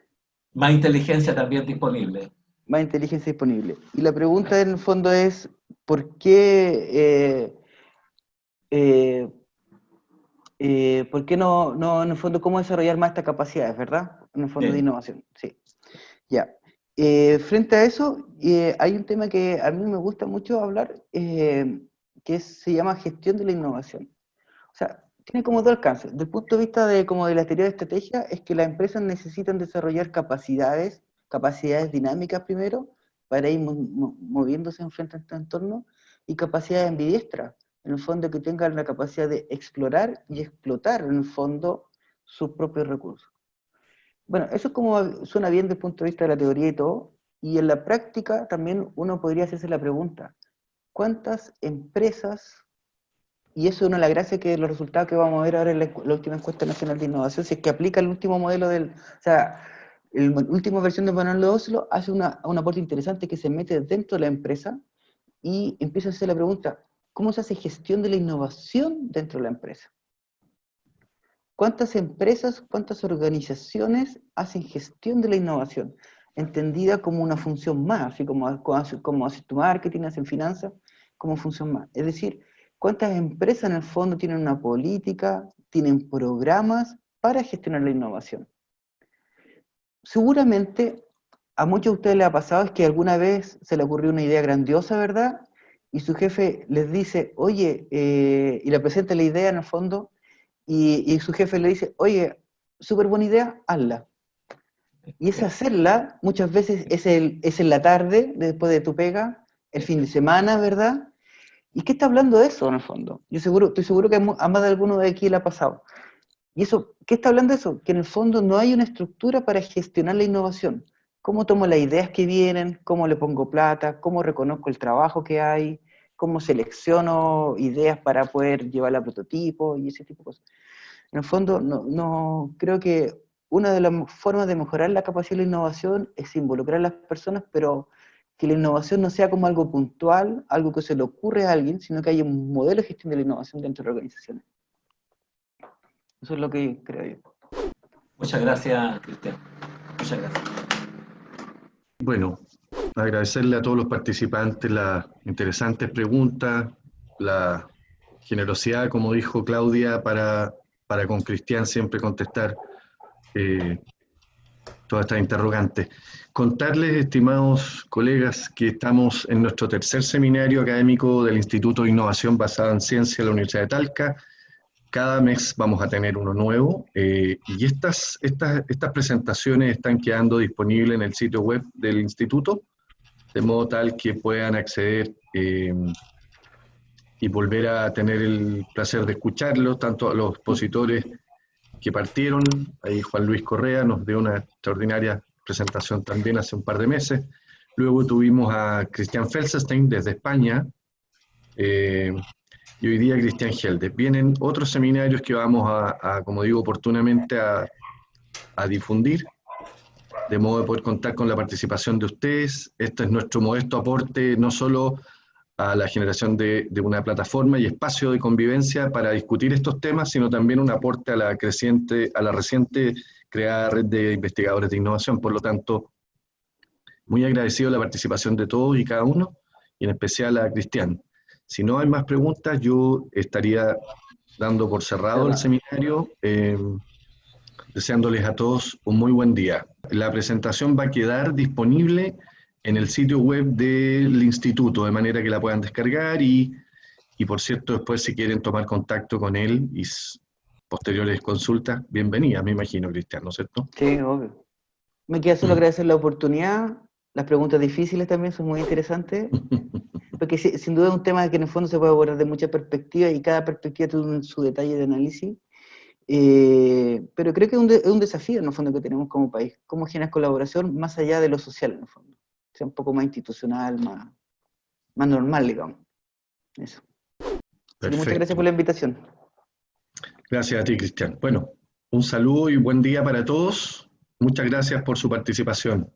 Más inteligencia también disponible. Más inteligencia disponible. Y la pregunta en el fondo es, ¿por qué no, en el fondo, cómo desarrollar más estas capacidades, ¿verdad? En el fondo de innovación, sí. Ya. Frente a eso, hay un tema que a mí me gusta mucho hablar, se llama gestión de la innovación. O sea, tiene como dos alcances. Desde el punto de vista de la teoría de estrategia, es que las empresas necesitan desarrollar capacidades dinámicas primero, para ir moviéndose en frente a este entorno, y capacidades ambidiestras, en el fondo que tengan la capacidad de explorar y explotar, en el fondo, sus propios recursos. Bueno, eso es como suena bien desde el punto de vista de la teoría y todo, y en la práctica también uno podría hacerse la pregunta, ¿cuántas empresas, y eso es una de las gracias que los resultados que vamos a ver ahora en la última encuesta nacional de innovación, si es que aplica el último modelo o sea, la última versión del manual de Oslo hace un aporte interesante que se mete dentro de la empresa y empieza a hacer la pregunta, ¿cómo se hace gestión de la innovación dentro de la empresa? ¿Cuántas empresas, cuántas organizaciones hacen gestión de la innovación? Entendida como una función más, así como haces tu marketing, hacen finanzas, como función más. Es decir, ¿cuántas empresas en el fondo tienen una política, tienen programas para gestionar la innovación? Seguramente a muchos de ustedes les ha pasado es que alguna vez se le ocurrió una idea grandiosa, ¿verdad? Y su jefe les dice, oye, y le presenta la idea en el fondo, y su jefe le dice, oye, súper buena idea, hazla. Y esa hacerla, muchas veces es en la tarde, después de tu pega, el fin de semana, ¿verdad? ¿Y qué está hablando de eso, en el fondo? Estoy seguro que a más de alguno de aquí le ha pasado. ¿Y eso, qué está hablando de eso? Que en el fondo no hay una estructura para gestionar la innovación. ¿Cómo tomo las ideas que vienen? ¿Cómo le pongo plata? ¿Cómo reconozco el trabajo que hay? ¿Cómo selecciono ideas para poder llevarla a prototipo? Y ese tipo de cosas. En el fondo, no creo que una de las formas de mejorar la capacidad de la innovación es involucrar a las personas, pero que la innovación no sea como algo puntual, algo que se le ocurre a alguien, sino que haya un modelo de gestión de la innovación dentro de las organizaciones. Eso es lo que creo yo. Muchas gracias, Cristian. Muchas gracias. Bueno, agradecerle a todos los participantes las interesantes preguntas, la generosidad, como dijo Claudia, para con Cristian siempre contestar todas estas interrogantes. Contarles, estimados colegas, que estamos en nuestro tercer seminario académico del Instituto de Innovación Basada en Ciencia de la Universidad de Talca. Cada mes vamos a tener uno nuevo, y estas presentaciones están quedando disponibles en el sitio web del instituto, de modo tal que puedan acceder y volver a tener el placer de escucharlos, tanto a los expositores que partieron. Ahí Juan Luis Correa nos dio una extraordinaria presentación también hace un par de meses. Luego tuvimos a Christian Felsenstein desde España, y hoy día Cristian Gelde. Vienen otros seminarios que vamos a como digo oportunamente, a difundir, de modo de poder contar con la participación de ustedes. Este es nuestro modesto aporte, no solo a la generación de una plataforma y espacio de convivencia para discutir estos temas, sino también un aporte a la reciente creada red de investigadores de innovación. Por lo tanto, muy agradecido la participación de todos y cada uno, y en especial a Cristian. Si no hay más preguntas, yo estaría dando por cerrado el seminario, deseándoles a todos un muy buen día. La presentación va a quedar disponible en el sitio web del instituto, de manera que la puedan descargar y por cierto, después si quieren tomar contacto con él y posteriores consultas, bienvenida, me imagino, Cristian, ¿no es cierto? Sí, obvio. Me queda solo agradecer la oportunidad. Las preguntas difíciles también son muy interesantes, porque sin duda es un tema que en el fondo se puede abordar de muchas perspectivas y cada perspectiva tiene su detalle de análisis. Pero creo que es un desafío en el fondo que tenemos como país, cómo generar colaboración más allá de lo social en el fondo, sea un poco más institucional, más normal, digamos. Eso. Muchas gracias por la invitación. Gracias a ti, Cristian. Bueno, un saludo y buen día para todos. Muchas gracias por su participación.